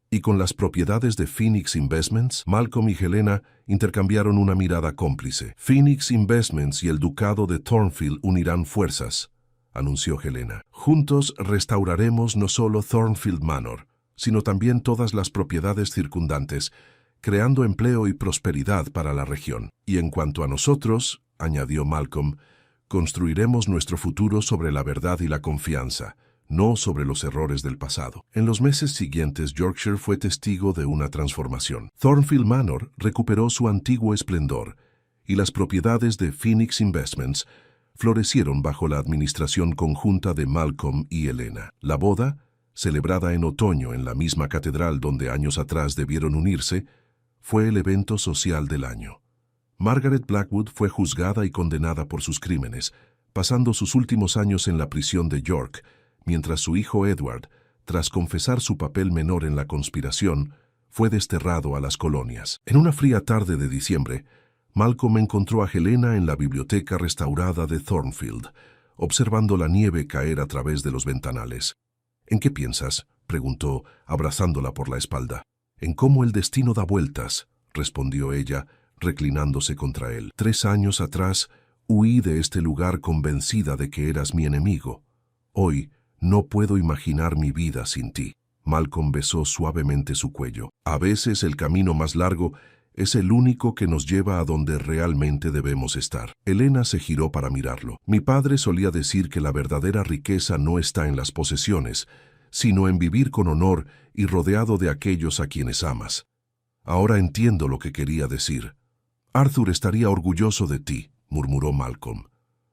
«¿Y con las propiedades de Phoenix Investments?». Malcolm y Helena intercambiaron una mirada cómplice. «Phoenix Investments y el ducado de Thornfield unirán fuerzas», anunció Helena. «Juntos restauraremos no solo Thornfield Manor, sino también todas las propiedades circundantes, creando empleo y prosperidad para la región. Y en cuanto a nosotros», añadió Malcolm, «construiremos nuestro futuro sobre la verdad y la confianza, no sobre los errores del pasado». En los meses siguientes, Yorkshire fue testigo de una transformación. Thornfield Manor recuperó su antiguo esplendor, y las propiedades de Phoenix Investments florecieron bajo la administración conjunta de Malcolm y Helena. La boda, celebrada en otoño en la misma catedral donde años atrás debieron unirse, fue el evento social del año. Margaret Blackwood fue juzgada y condenada por sus crímenes, pasando sus últimos años en la prisión de York, mientras su hijo Edward, tras confesar su papel menor en la conspiración, fue desterrado a las colonias. En una fría tarde de diciembre, Malcolm encontró a Helena en la biblioteca restaurada de Thornfield, observando la nieve caer a través de los ventanales. «¿En qué piensas?», preguntó, abrazándola por la espalda. «En cómo el destino da vueltas», respondió ella, reclinándose contra él. «3 años atrás, huí de este lugar convencida de que eras mi enemigo. Hoy, no puedo imaginar mi vida sin ti». Malcolm besó suavemente su cuello. «A veces el camino más largo es el único que nos lleva a donde realmente debemos estar». Helena se giró para mirarlo. «Mi padre solía decir que la verdadera riqueza no está en las posesiones, sino en vivir con honor y rodeado de aquellos a quienes amas. Ahora entiendo lo que quería decir». «Arthur estaría orgulloso de ti», murmuró Malcolm.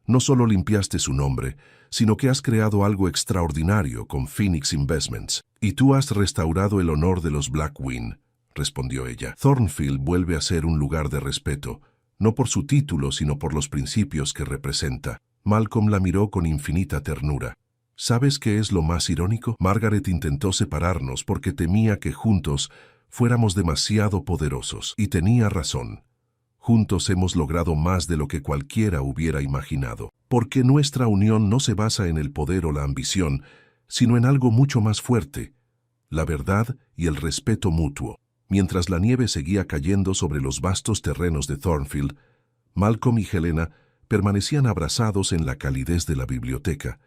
«No solo limpiaste su nombre, sino que has creado algo extraordinario con Phoenix Investments. Y tú has restaurado el honor de los Blackwing», respondió ella. «Thornfield vuelve a ser un lugar de respeto, no por su título, sino por los principios que representa». Malcolm la miró con infinita ternura. «¿Sabes qué es lo más irónico? Margaret intentó separarnos porque temía que juntos fuéramos demasiado poderosos. Y tenía razón. Juntos hemos logrado más de lo que cualquiera hubiera imaginado. Porque nuestra unión no se basa en el poder o la ambición, sino en algo mucho más fuerte: la verdad y el respeto mutuo». Mientras la nieve seguía cayendo sobre los vastos terrenos de Thornfield, Malcolm y Helena permanecían abrazados en la calidez de la biblioteca,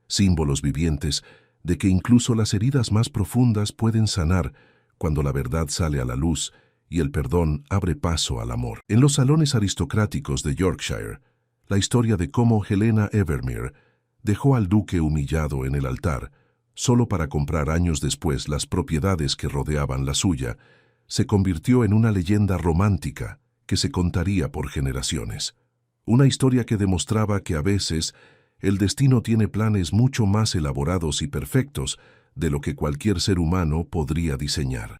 símbolos vivientes de que incluso las heridas más profundas pueden sanar cuando la verdad sale a la luz y el perdón abre paso al amor. En los salones aristocráticos de Yorkshire, la historia de cómo Helena Evermere dejó al duque humillado en el altar, solo para comprar años después las propiedades que rodeaban la suya, se convirtió en una leyenda romántica que se contaría por generaciones. Una historia que demostraba que a veces el destino tiene planes mucho más elaborados y perfectos de lo que cualquier ser humano podría diseñar.